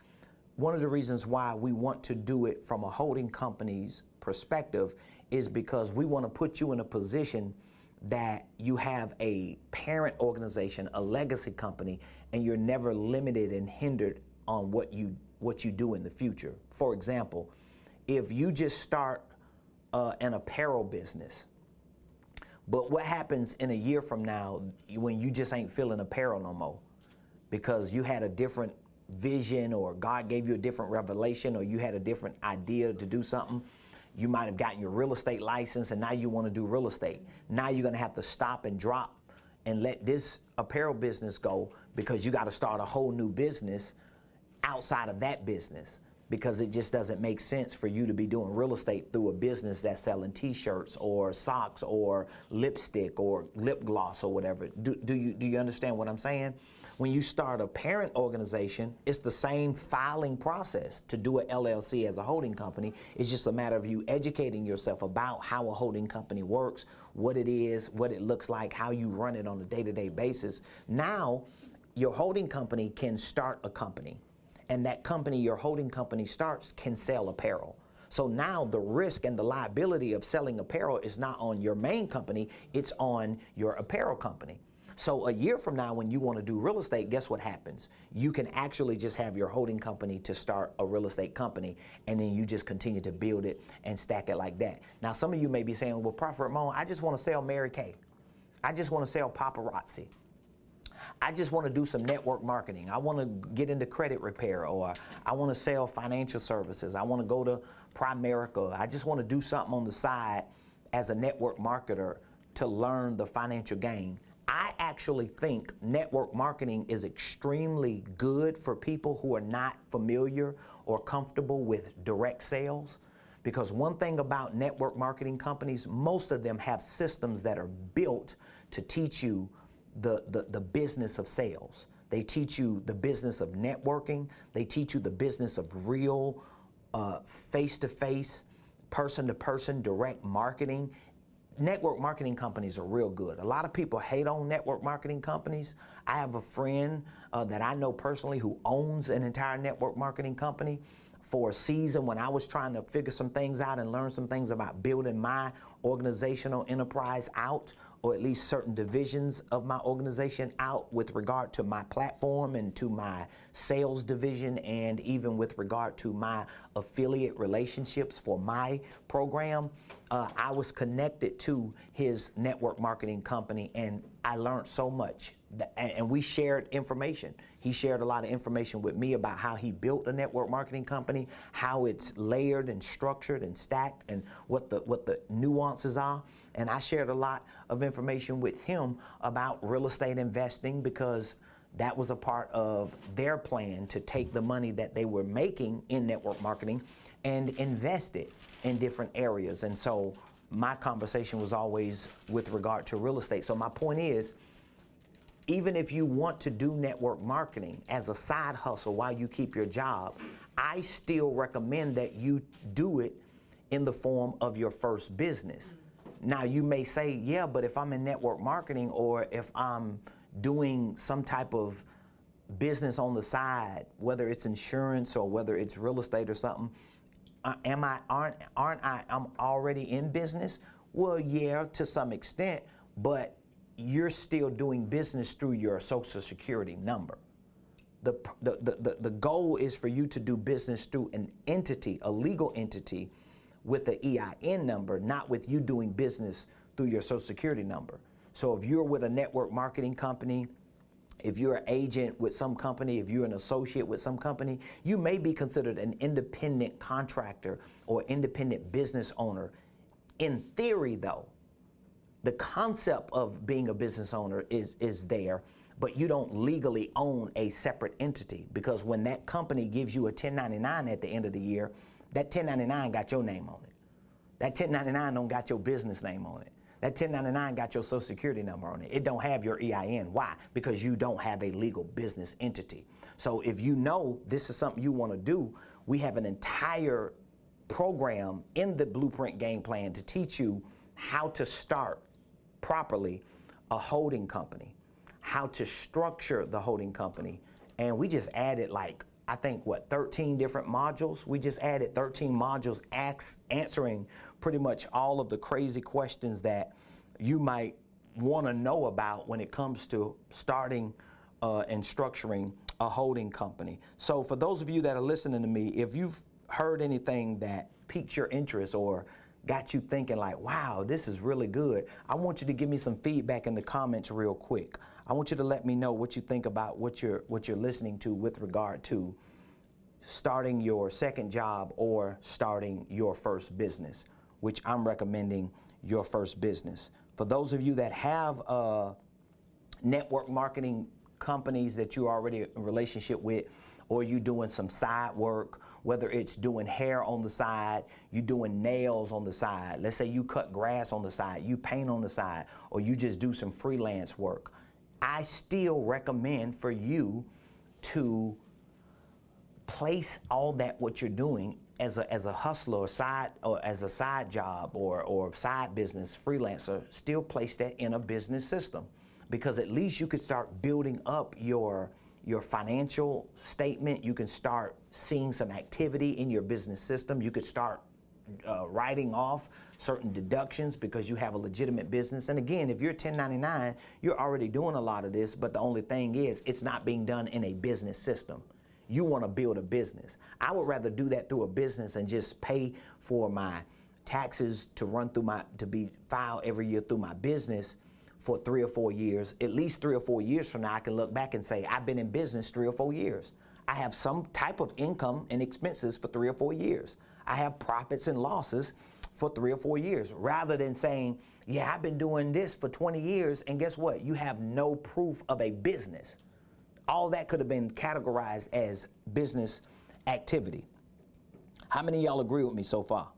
one of the reasons why we want to do it from a holding company's perspective is because we want to put you in a position that you have a parent organization, a legacy company, and you're never limited and hindered on what you do in the future. For example, if you just start an apparel business, but what happens in a year from now when you just ain't feeling apparel no more because you had a different vision, or God gave you a different revelation, or you had a different idea to do something? You might have gotten your real estate license and now you want to do real estate. Now you're going to have to stop and drop and let this apparel business go, because you got to start a whole new business outside of that business, because it just doesn't make sense for you to be doing real estate through a business that's selling t-shirts or socks or lipstick or lip gloss or whatever. Do you understand what I'm saying? When you start a parent organization, it's the same filing process to do an LLC as a holding company. It's just a matter of you educating yourself about how a holding company works, what it is, what it looks like, how you run it on a day-to-day basis. Now, your holding company can start a company, and that company your holding company starts can sell apparel. So now the risk and the liability of selling apparel is not on your main company, it's on your apparel company. So a year from now, when you want to do real estate, guess what happens? You can actually just have your holding company to start a real estate company, and then you just continue to build it and stack it like that. Now, some of you may be saying, well, Prophet Ramone, I just want to sell Mary Kay. I just want to sell paparazzi. I just want to do some network marketing. I want to get into credit repair, or I want to sell financial services. I want to go to Primerica. I just want to do something on the side as a network marketer to learn the financial game. I actually think network marketing is extremely good for people who are not familiar or comfortable with direct sales. Because one thing about network marketing companies, most of them have systems that are built to teach you the business of sales. They teach you the business of networking. They teach you the business of real face-to-face, person-to-person direct marketing. Network marketing companies are real good. A lot of people hate on network marketing companies. I have a friend that I know personally who owns an entire network marketing company. For a season when I was trying to figure some things out and learn some things about building my organizational enterprise out, or at least certain divisions of my organization out with regard to my platform and to my sales division, and even with regard to my affiliate relationships for my program, I was connected to his network marketing company, and I learned so much. And we shared information. He shared a lot of information with me about how he built a network marketing company, how it's layered and structured and stacked, and what the nuances are. And I shared a lot of information with him about real estate investing, because that was a part of their plan to take the money that they were making in network marketing and invest it in different areas. And so my conversation was always with regard to real estate. So my point is, even if you want to do network marketing as a side hustle while you keep your job, I still recommend that you do it in the form of your first business. Now you may say, yeah, but if I'm in network marketing, or if I'm doing some type of business on the side, whether it's insurance or whether it's real estate or something, I'm already in business? Well, yeah, to some extent, but you're still doing business through your Social Security number. The goal is for you to do business through an entity, a legal entity, with the EIN number, not with you doing business through your Social Security number. So if you're with a network marketing company, if you're an agent with some company, if you're an associate with some company, you may be considered an independent contractor or independent business owner. In theory, though, the concept of being a business owner is there, but you don't legally own a separate entity, because when that company gives you a 1099 at the end of the year, that 1099 got your name on it. That 1099 don't got your business name on it. That 1099 got your Social Security number on it. It don't have your EIN. Why? Because you don't have a legal business entity. So if you know this is something you want to do, we have an entire program in the Blueprint Game Plan to teach you how to start properly a holding company, how to structure the holding company. And we just added, like, I think, 13 different modules? We just added 13 modules answering pretty much all of the crazy questions that you might want to know about when it comes to starting and structuring a holding company. So for those of you that are listening to me, if you've heard anything that piqued your interest or got you thinking like, wow, this is really good, I want you to give me some feedback in the comments real quick. I want you to let me know what you think about what you're listening to with regard to starting your second job or starting your first business, which I'm recommending your first business. For those of you that have network marketing companies that you're already in a relationship with, or you doing some side work, whether it's doing hair on the side, you doing nails on the side, let's say you cut grass on the side, you paint on the side, or you just do some freelance work, I still recommend for you to place all that what you're doing as a hustler or as a side job or side business freelancer, still place that in a business system, because at least you could start building up your financial statement. You can start seeing some activity in your business system. You could start writing off certain deductions because you have a legitimate business. And again, if you're 1099, you're already doing a lot of this, but the only thing is it's not being done in a business system. You want to build a business. I would rather do that through a business and just pay for my taxes to run through to be filed every year through my business, for 3 or 4 years, at least 3 or 4 years from now, I can look back and say, I've been in business 3 or 4 years. I have some type of income and expenses for 3 or 4 years. I have profits and losses for 3 or 4 years, rather than saying, yeah, I've been doing this for 20 years, and guess what? You have no proof of a business. All that could have been categorized as business activity. How many of y'all agree with me so far?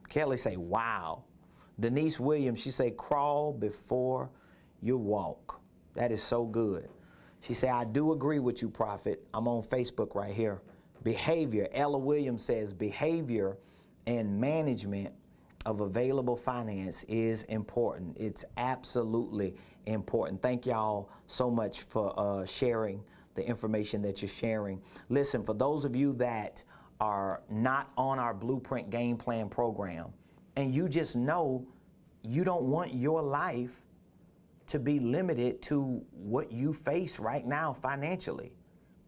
Kelly say, wow. Denise Williams, she say, crawl before you walk. That is so good. She say, I do agree with you, Prophet. I'm on Facebook right here. Behavior, Ella Williams says, behavior and management of available finance is important. It's absolutely important. Thank y'all so much for sharing the information that you're sharing. Listen, for those of you that are not on our Blueprint Game Plan program, and you just know you don't want your life to be limited to what you face right now financially,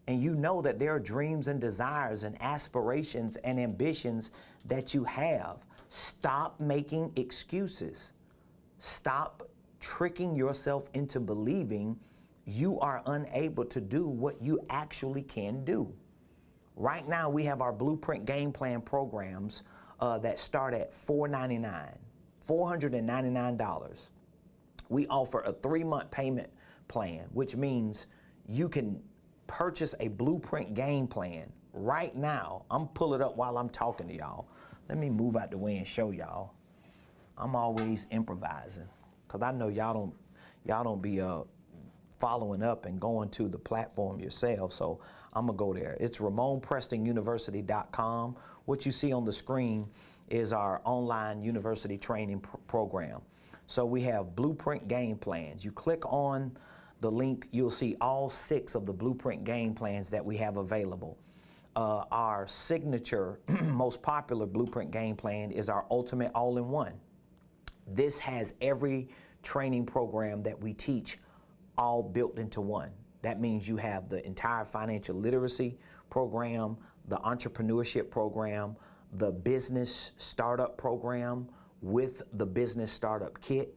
and you know that there are dreams and desires and aspirations and ambitions that you have, stop making excuses. Stop tricking yourself into believing you are unable to do what you actually can do. Right now, we have our Blueprint Game Plan programs that start at $499. We offer a 3-month payment plan, which means you can purchase a Blueprint Game Plan right now. I'm pulling it up while I'm talking to y'all. Let me move out the way and show y'all. I'm always improvising because I know y'all don't be following up and going to the platform yourself. So I'm gonna go there. It's RamonePrestonUniversity.com. What you see on the screen is our online university training program. So we have Blueprint Game Plans. You click on the link, you'll see all 6 of the Blueprint Game Plans that we have available. Our signature, most popular Blueprint Game Plan is our Ultimate All-in-One. This has every training program that we teach all built into one. That means you have the entire financial literacy program, the entrepreneurship program, the business startup program with the business startup kit.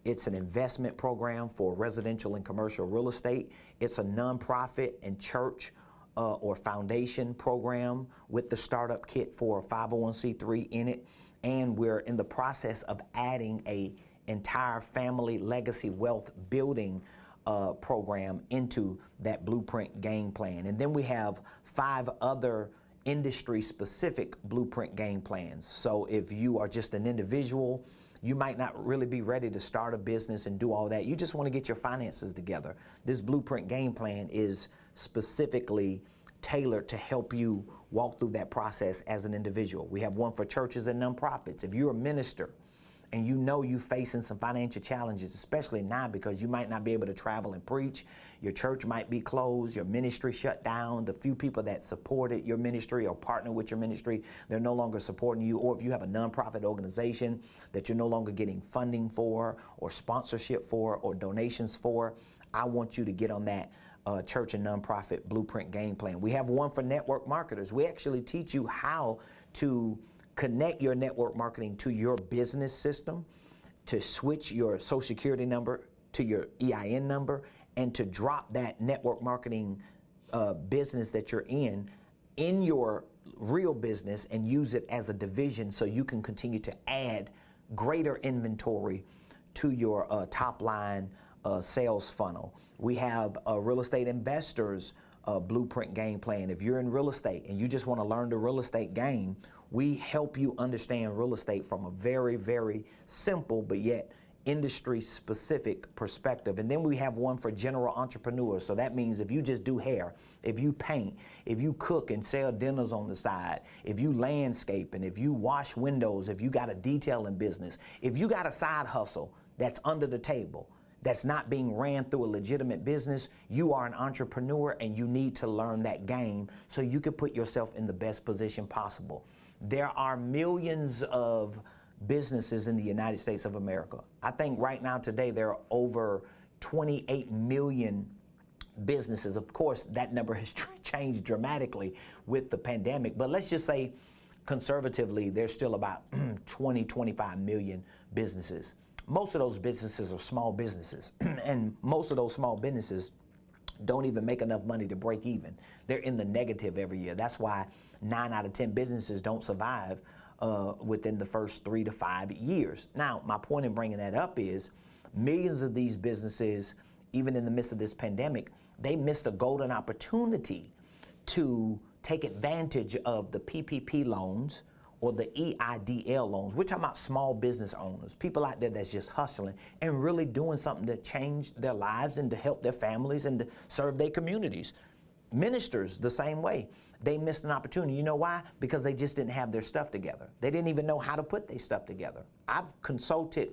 It's an investment program for residential and commercial real estate. It's a nonprofit and church or foundation program with the startup kit for a 501c3 in it. And we're in the process of adding a entire family legacy wealth building program into that Blueprint Game Plan. And then we have 5 other industry-specific Blueprint Game Plans. So if you are just an individual, you might not really be ready to start a business and do all that. You just want to get your finances together. This Blueprint Game Plan is specifically tailored to help you walk through that process as an individual. We have one for churches and nonprofits. If you're a minister and you know you're facing some financial challenges, especially now because you might not be able to travel and preach, your church might be closed, your ministry shut down, the few people that supported your ministry or partner with your ministry, they're no longer supporting you, or if you have a nonprofit organization that you're no longer getting funding for or sponsorship for or donations for, I want you to get on that church and nonprofit Blueprint Game Plan. We have one for network marketers. We actually teach you how to connect your network marketing to your business system, to switch your social security number to your EIN number, and to drop that network marketing business that you're in your real business and use it as a division so you can continue to add greater inventory to your top line sales funnel. We have a real estate investors Blueprint Game Plan. If you're in real estate and you just want to learn the real estate game, we help you understand real estate from a very, very simple but yet industry-specific perspective. And then we have one for general entrepreneurs. So that means if you just do hair, if you paint, if you cook and sell dinners on the side, if you landscape, and if you wash windows, if you got a detailing business, if you got a side hustle that's under the table, that's not being ran through a legitimate business, you are an entrepreneur and you need to learn that game so you can put yourself in the best position possible. There are millions of businesses in the United States of America. I think right now today there are over 28 million businesses. Of course, that number has changed dramatically with the pandemic, but let's just say conservatively, there's still about 20, 25 million businesses. Most of those businesses are small businesses, and most of those small businesses don't even make enough money to break even. They're in the negative every year. That's why 9 out of 10 businesses don't survive within the first 3 to 5 years. Now, my point in bringing that up is millions of these businesses, even in the midst of this pandemic, they missed a golden opportunity to take advantage of the PPP loans or the EIDL loans. We're talking about small business owners, people out there that's just hustling and really doing something to change their lives and to help their families and to serve their communities. Ministers, the same way. They missed an opportunity. You know why? Because they just didn't have their stuff together. They didn't even know how to put their stuff together. I've consulted,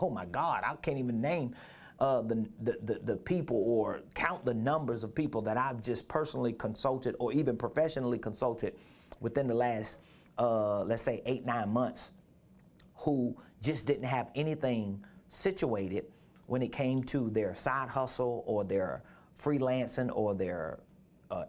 oh my God, I can't even name the people or count the numbers of people that I've just personally consulted or even professionally consulted within the last, let's say 8-9 months, who just didn't have anything situated when it came to their side hustle or their freelancing or their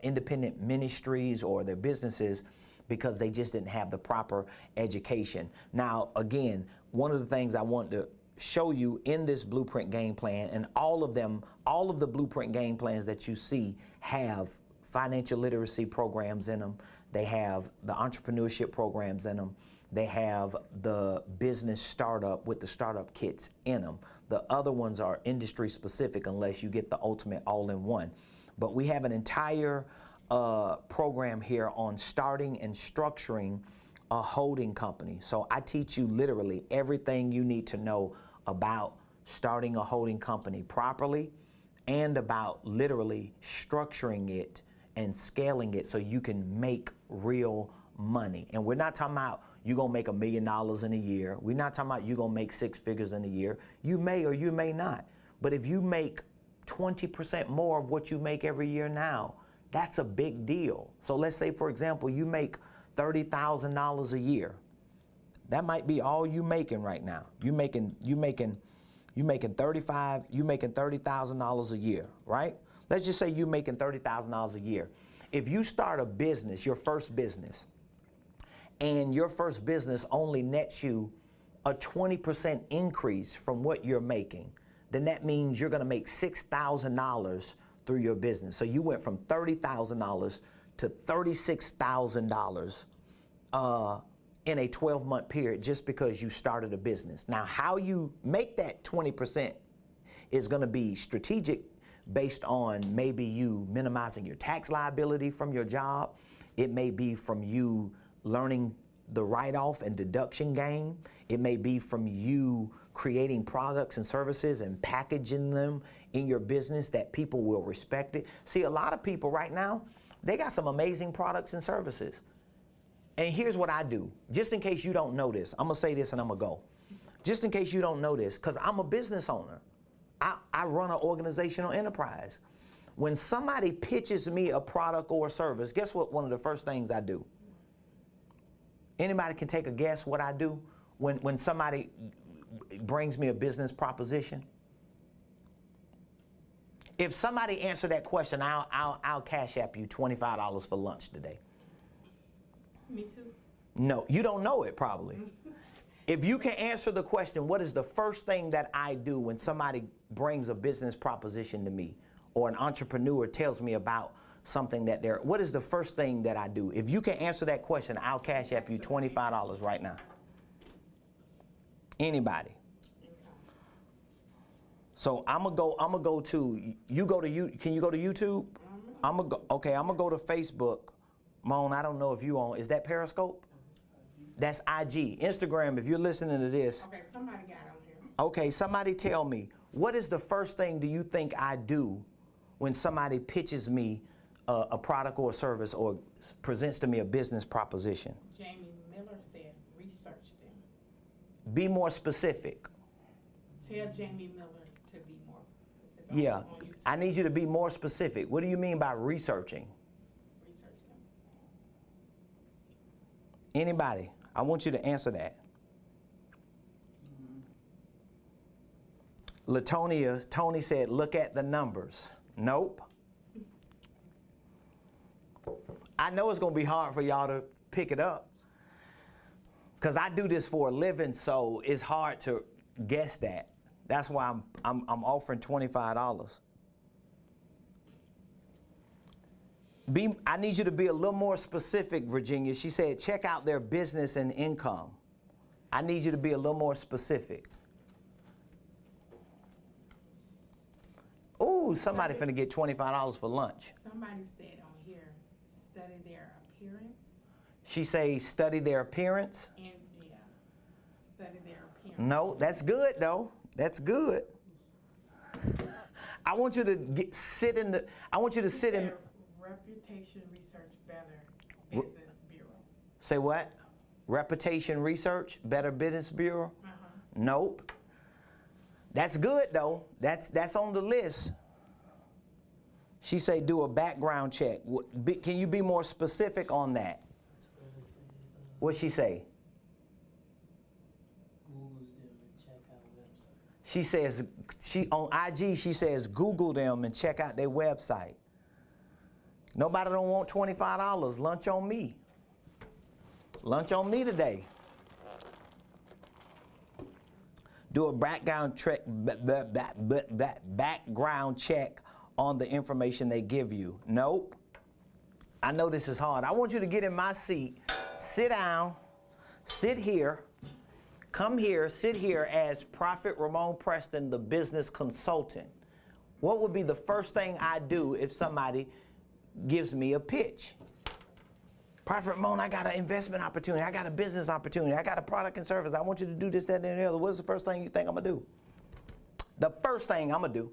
independent ministries or their businesses, because they just didn't have the proper education. Now, again, one of the things I want to show you in this blueprint game plan, and all of the blueprint game plans that you see have financial literacy programs in them. They have the entrepreneurship programs in them. They have the business startup with the startup kits in them. The other ones are industry specific unless you get the ultimate all-in-one. But we have an entire program here on starting and structuring a holding company. So I teach you literally everything you need to know about starting a holding company properly and about literally structuring it and scaling it so you can make real money. And we're not talking about you're gonna make $1 million in a year. We're not talking about you're gonna make 6 figures in a year. You may or you may not. But if you make 20% more of what you make every year now, that's a big deal. So let's say, for example, you make $30,000 a year. That might be all you making right now. You making $30,000 a year, right? Let's just say you making $30,000 a year. If you start a business, your first business, and your first business only nets you a 20% increase from what you're making, then that means you're gonna make $6,000 through your business. So you went from $30,000 to $36,000 in a 12-month period just because you started a business. Now, how you make that 20% is gonna be strategic based on maybe you minimizing your tax liability from your job. It may be from you learning the write-off and deduction game. It may be from you creating products and services and packaging them in your business that people will respect it. See, a lot of people right now, they got some amazing products and services. And here's what I do, just in case you don't know this. I'm gonna say this and I'm gonna go. Just in case you don't know this, because I'm a business owner. I run an organizational enterprise. When somebody pitches me a product or a service, guess what one of the first things I do? Anybody can take a guess what I do when somebody brings me a business proposition? If somebody answered that question, I'll cash app you $25 for lunch today. Me too. No, you don't know it probably. If you can answer the question, what is the first thing that I do when somebody brings a business proposition to me or an entrepreneur tells me about something that what is the first thing that I do? If you can answer that question, I'll cash app you $25 right now. Anybody? So I'm gonna go to, can you go to YouTube? I'm gonna go to Facebook. Moan, I don't know if you on, is that Periscope? That's IG. Instagram, if you're listening to this. Okay, somebody got on here. Okay, somebody tell me, what is the first thing do you think I do when somebody pitches me a product or a service or presents to me a business proposition? Jamie Miller said, research them. Be more specific. Tell Jamie Miller to be more specific. Yeah, On YouTube. I need you to be more specific. What do you mean by researching? Research them. Anybody? I want you to answer that. Tony said, look at the numbers. Nope. I know it's gonna be hard for y'all to pick it up. Because I do this for a living, so it's hard to guess that. That's why I'm offering $25. I need you to be a little more specific, Virginia. She said, check out their business and income. I need you to be a little more specific. Ooh, somebody finna get $25 for lunch. Somebody said on here, study their appearance She say, study their appearance. and, yeah, study their appearance. No, that's good though. That's good. I want you to sit in. Reputation Research Better Business Bureau. Say what? Reputation Research, Better Business Bureau? Nope. That's good though. That's on the list. She say do a background check. Can you be more specific on that? What'd she say? Google's them and check out website. She says, on IG, she says, Google them and check out their website. Nobody don't want $25. Lunch on me. Lunch on me today. Do a background check, background check on the information they give you. Nope. I know this is hard. I want you to get in my seat, sit down, sit here, come here, sit here as Prophet Ramone Preston, the business consultant. What would be the first thing I do if somebody gives me a pitch? Prophet Ramone, I got an investment opportunity. I got a business opportunity. I got a product and service. I want you to do this, that, and the other. What's the first thing you think I'm going to do? The first thing I'm going to do,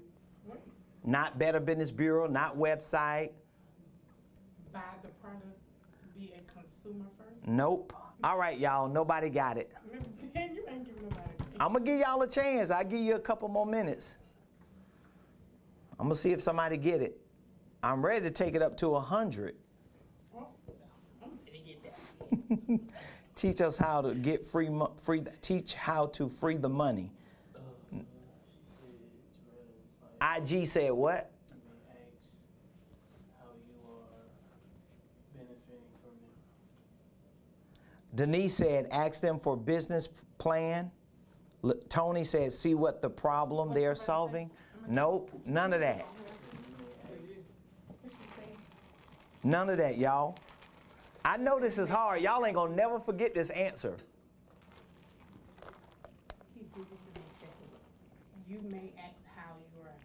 not Better Business Bureau, not website. Buy the product, be a consumer first. Nope. All right, y'all. Nobody got it. Man, you ain't giving nobody. I'm going to give y'all a chance. I'll give you a couple more minutes. I'm going to see if somebody get it. I'm ready to take it up to 100. Oh, I'm finna get that. Teach us how to get teach how to free the money. She said Toretto's like, IG said what? you may ask how you are benefiting from it. Denise said ask them for business plan. Tony said see what the problem they're solving. Nope, none of that. None of that, y'all. I know this is hard. Y'all ain't gonna never forget this answer. He did this to me, check it. You may ask how you are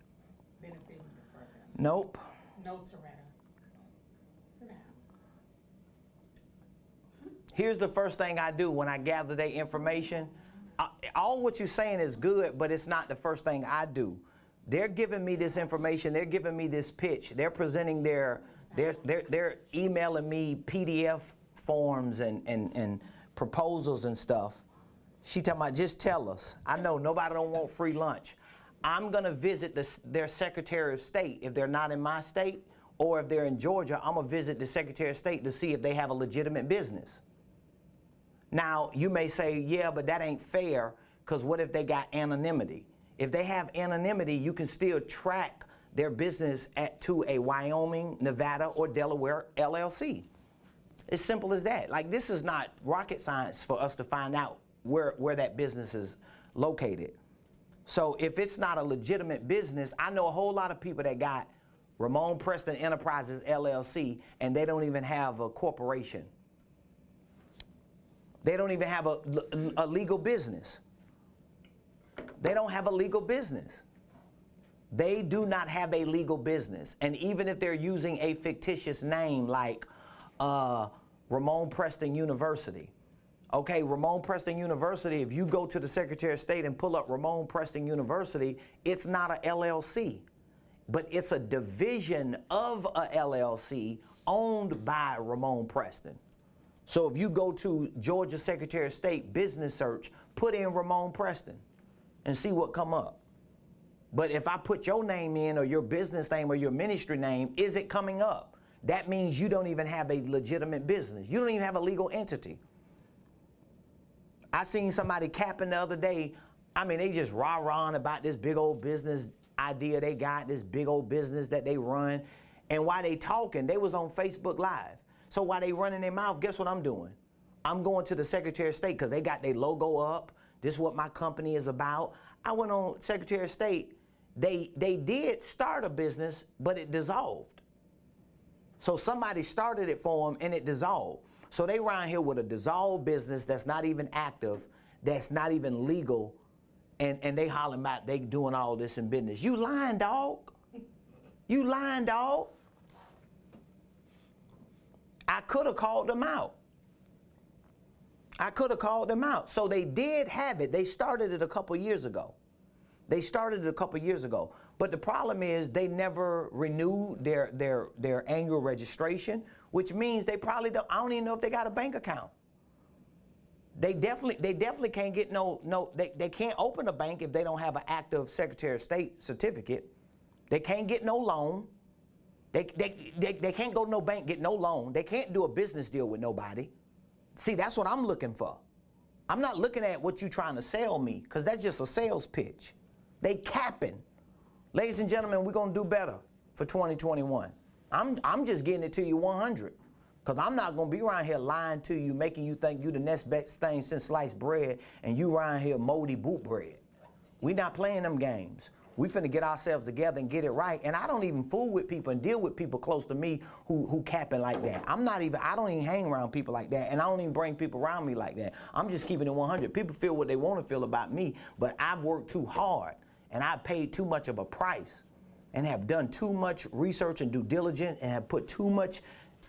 benefiting the program. Nope. No, Toretto. Sit down. Here's the first thing I do when I gather their information. All what you're saying is good, but it's not the first thing I do. They're giving me this information. They're giving me this pitch. They're presenting they're emailing me PDF forms and proposals and stuff. She talking about just tell us. I know nobody don't want free lunch. I'm gonna visit their Secretary of State if they're not in my state, or if they're in Georgia, I'm gonna visit the Secretary of State to see if they have a legitimate business. Now you may say, yeah, but that ain't fair, because what if they got anonymity? If they have anonymity, you can still track their business to a Wyoming, Nevada, or Delaware LLC. It's simple as that. Like, this is not rocket science for us to find out where that business is located. So if it's not a legitimate business, I know a whole lot of people that got Ramonepreston Enterprises LLC, and they don't even have a corporation. They don't even have a legal business. They don't have a legal business. They do not have a legal business. And even if they're using a fictitious name like Ramonepreston University. Okay, Ramonepreston University, if you go to the Secretary of State and pull up Ramonepreston University, it's not a LLC, but it's a division of a LLC owned by Ramonepreston. So if you go to Georgia Secretary of State business search, put in Ramonepreston and see what come up. But if I put your name in, or your business name, or your ministry name, is it coming up? That means you don't even have a legitimate business. You don't even have a legal entity. I seen somebody capping the other day. I mean, they just rah-rahing about this big old business idea they got, this big old business that they run. And while they talking, they was on Facebook Live. So while they running their mouth, guess what I'm doing? I'm going to the Secretary of State because they got their logo up. This is what my company is about. I went on Secretary of State. They did start a business, but it dissolved. So somebody started it for them and it dissolved. So they around here with a dissolved business that's not even active, that's not even legal, and they hollering about they doing all this in business. You lying, dog. You lying, dog. I could have called them out. I could have called them out. So they did have it. They started it a couple years ago. But the problem is they never renewed their annual registration, which means they probably don't, I don't even know if they got a bank account. They definitely can't get they can't open a bank if they don't have an active Secretary of State certificate. They can't get no loan. They can't go to no bank, get no loan. They can't do a business deal with nobody. See, that's what I'm looking for. I'm not looking at what you're trying to sell me, because that's just a sales pitch. They capping. Ladies and gentlemen, we're going to do better for 2021. I'm just getting it to you 100, because I'm not going to be around here lying to you, making you think you the next best thing since sliced bread, and you around here moldy boot bread. We not playing them games. We finna get ourselves together and get it right. And I don't even fool with people and deal with people close to me who capping like that. I don't even hang around people like that, and I don't even bring people around me like that. I'm just keeping it 100. People feel what they want to feel about me, but I've worked too hard, and I've paid too much of a price, and have done too much research and due diligence, and have put too much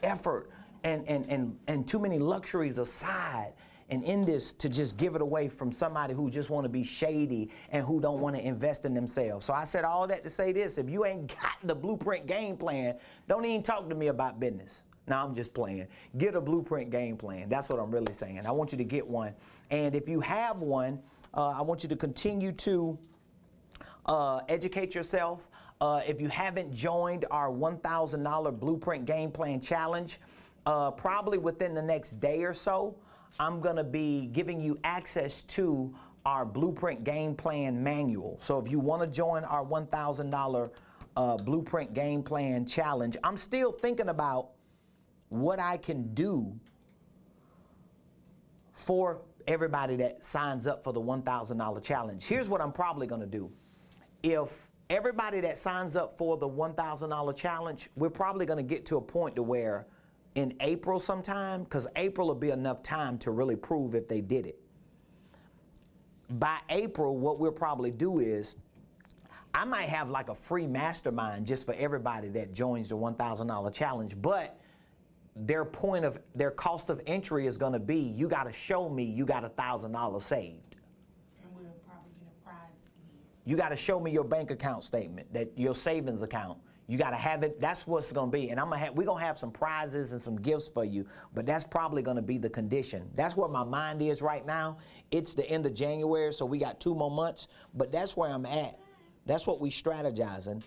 effort and too many luxuries aside and in this to just give it away from somebody who just want to be shady and who don't want to invest in themselves. So I said all that to say this: if you ain't got the blueprint game plan, don't even talk to me about business. No, I'm just playing. Get a blueprint game plan. That's what I'm really saying. I want you to get one. And if you have one, I want you to continue to educate yourself. If you haven't joined our $1,000 Blueprint Game Plan Challenge, probably within the next day or so, I'm going to be giving you access to our Blueprint Game Plan Manual. So if you want to join our $1,000 Blueprint Game Plan Challenge, I'm still thinking about what I can do for everybody that signs up for the $1,000 challenge. Here's what I'm probably going to do. If everybody that signs up for the $1,000 challenge, we're probably going to get to a point to where in April sometime, because April will be enough time to really prove if they did it. By April, what we'll probably do is, I might have like a free mastermind just for everybody that joins the $1,000 challenge, but their cost of entry is going to be, you got to show me you got $1,000 saved. And we'll probably get a prize again. You got to show me your bank account statement, that your savings account. You got to have it. That's what it's going to be. And we're going to have some prizes and some gifts for you, but that's probably going to be the condition. That's where my mind is right now. It's the end of January, so we got 2 more months, but that's where I'm at. That's what we strategizing.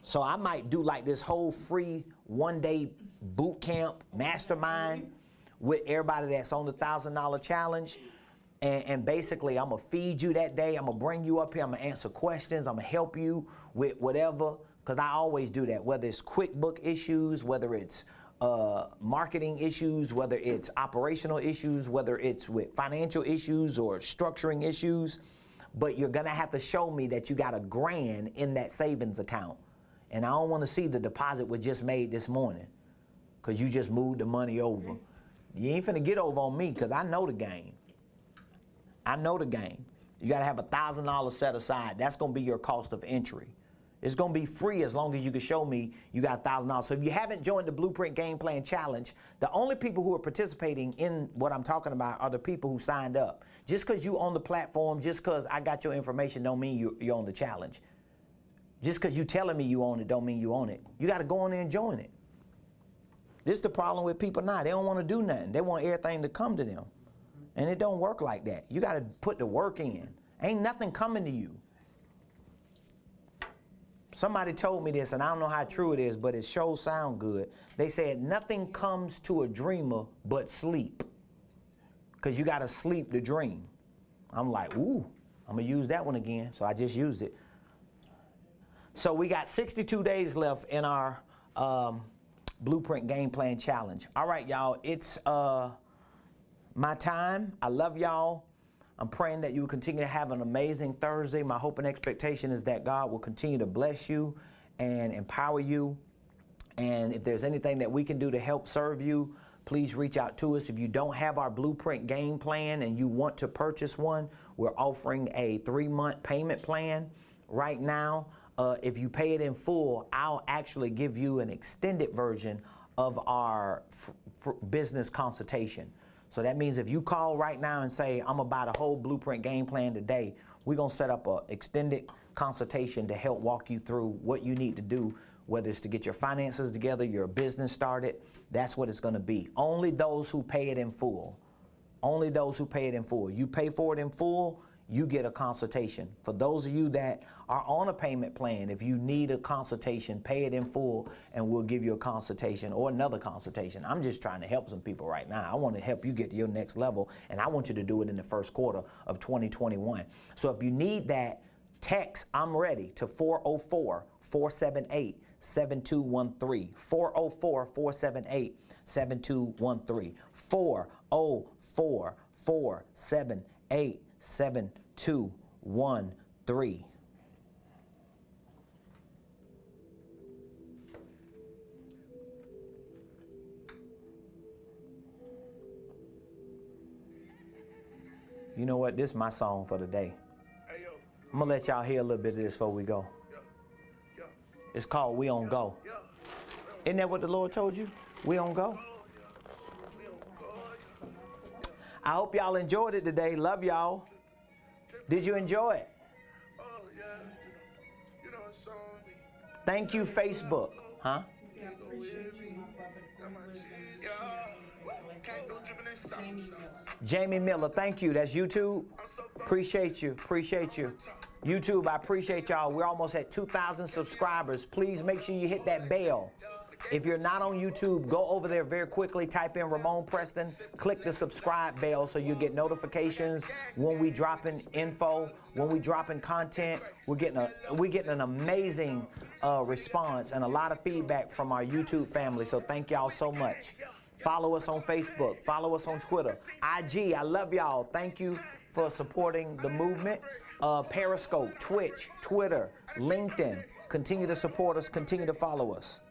So I might do like this whole free 1-day boot camp mastermind with everybody that's on the $1,000 challenge. And basically, I'm going to feed you that day. I'm going to bring you up here. I'm going to answer questions. I'm going to help you with whatever. Because I always do that, whether it's QuickBook issues, whether it's marketing issues, whether it's operational issues, whether it's with financial issues or structuring issues. But you're going to have to show me that you got $1,000 in that savings account. And I don't want to see the deposit was just made this morning because you just moved the money over. You ain't finna get over on me because I know the game. I know the game. You got to have $1,000 set aside. That's going to be your cost of entry. It's going to be free as long as you can show me you got $1,000. So if you haven't joined the Blueprint Game Plan Challenge, the only people who are participating in what I'm talking about are the people who signed up. Just because you on the platform, just because I got your information don't mean you're on the challenge. Just because you telling me you own it don't mean you own it. You got to go in there and join it. This is the problem with people now. They don't want to do nothing. They want everything to come to them. And it don't work like that. You got to put the work in. Ain't nothing coming to you. Somebody told me this, and I don't know how true it is, but it sure sound good. They said nothing comes to a dreamer but sleep, because you got to sleep the dream. I'm like, ooh, I'm going to use that one again. So I just used it. So we got 62 days left in our Blueprint Game Plan Challenge. All right, y'all, it's my time. I love y'all. I'm praying that you will continue to have an amazing Thursday. My hope and expectation is that God will continue to bless you and empower you. And if there's anything that we can do to help serve you, please reach out to us. If you don't have our blueprint game plan and you want to purchase one, we're offering a 3-month payment plan right now. If you pay it in full, I'll actually give you an extended version of our business consultation. So that means if you call right now and say, I'm gonna buy the whole blueprint game plan today, we're gonna set up an extended consultation to help walk you through what you need to do, whether it's to get your finances together, your business started. That's what it's gonna be. Only those who pay it in full. Only those who pay it in full. You pay for it in full, you get a consultation. For those of you that are on a payment plan, if you need a consultation, pay it in full and we'll give you a consultation or another consultation. I'm just trying to help some people right now. I want to help you get to your next level, and I want you to do it in the first quarter of 2021. So if you need that, text I'm ready to 404-478-7213. 404-478-7213. 404-478-7213. You know what? This is my song for the day. Hey, yo. I'm gonna let y'all hear a little bit of this before we go. Yeah. It's called We On Go. Yeah. Isn't that what the Lord told you? We on go. We don't go. I hope y'all enjoyed it today. Love y'all. Did you enjoy it? Oh, yeah. You know, it's on me. Thank you, Facebook. Huh? I appreciate you, my brother. Can't do dripping in sauce. Jamie Miller, thank you. That's YouTube. Appreciate you. Appreciate you. YouTube, I appreciate y'all. We're almost at 2,000 subscribers. Please make sure you hit that bell. If you're not on YouTube, go over there very quickly, type in Ramonepreston, click the subscribe bell so you get notifications when we drop in info, when we drop in content. We're getting an amazing response and a lot of feedback from our YouTube family, so thank y'all so much. Follow us on Facebook, follow us on Twitter, IG, I love y'all. Thank you for supporting the movement. Periscope, Twitch, Twitter, LinkedIn. Continue to support us, continue to follow us.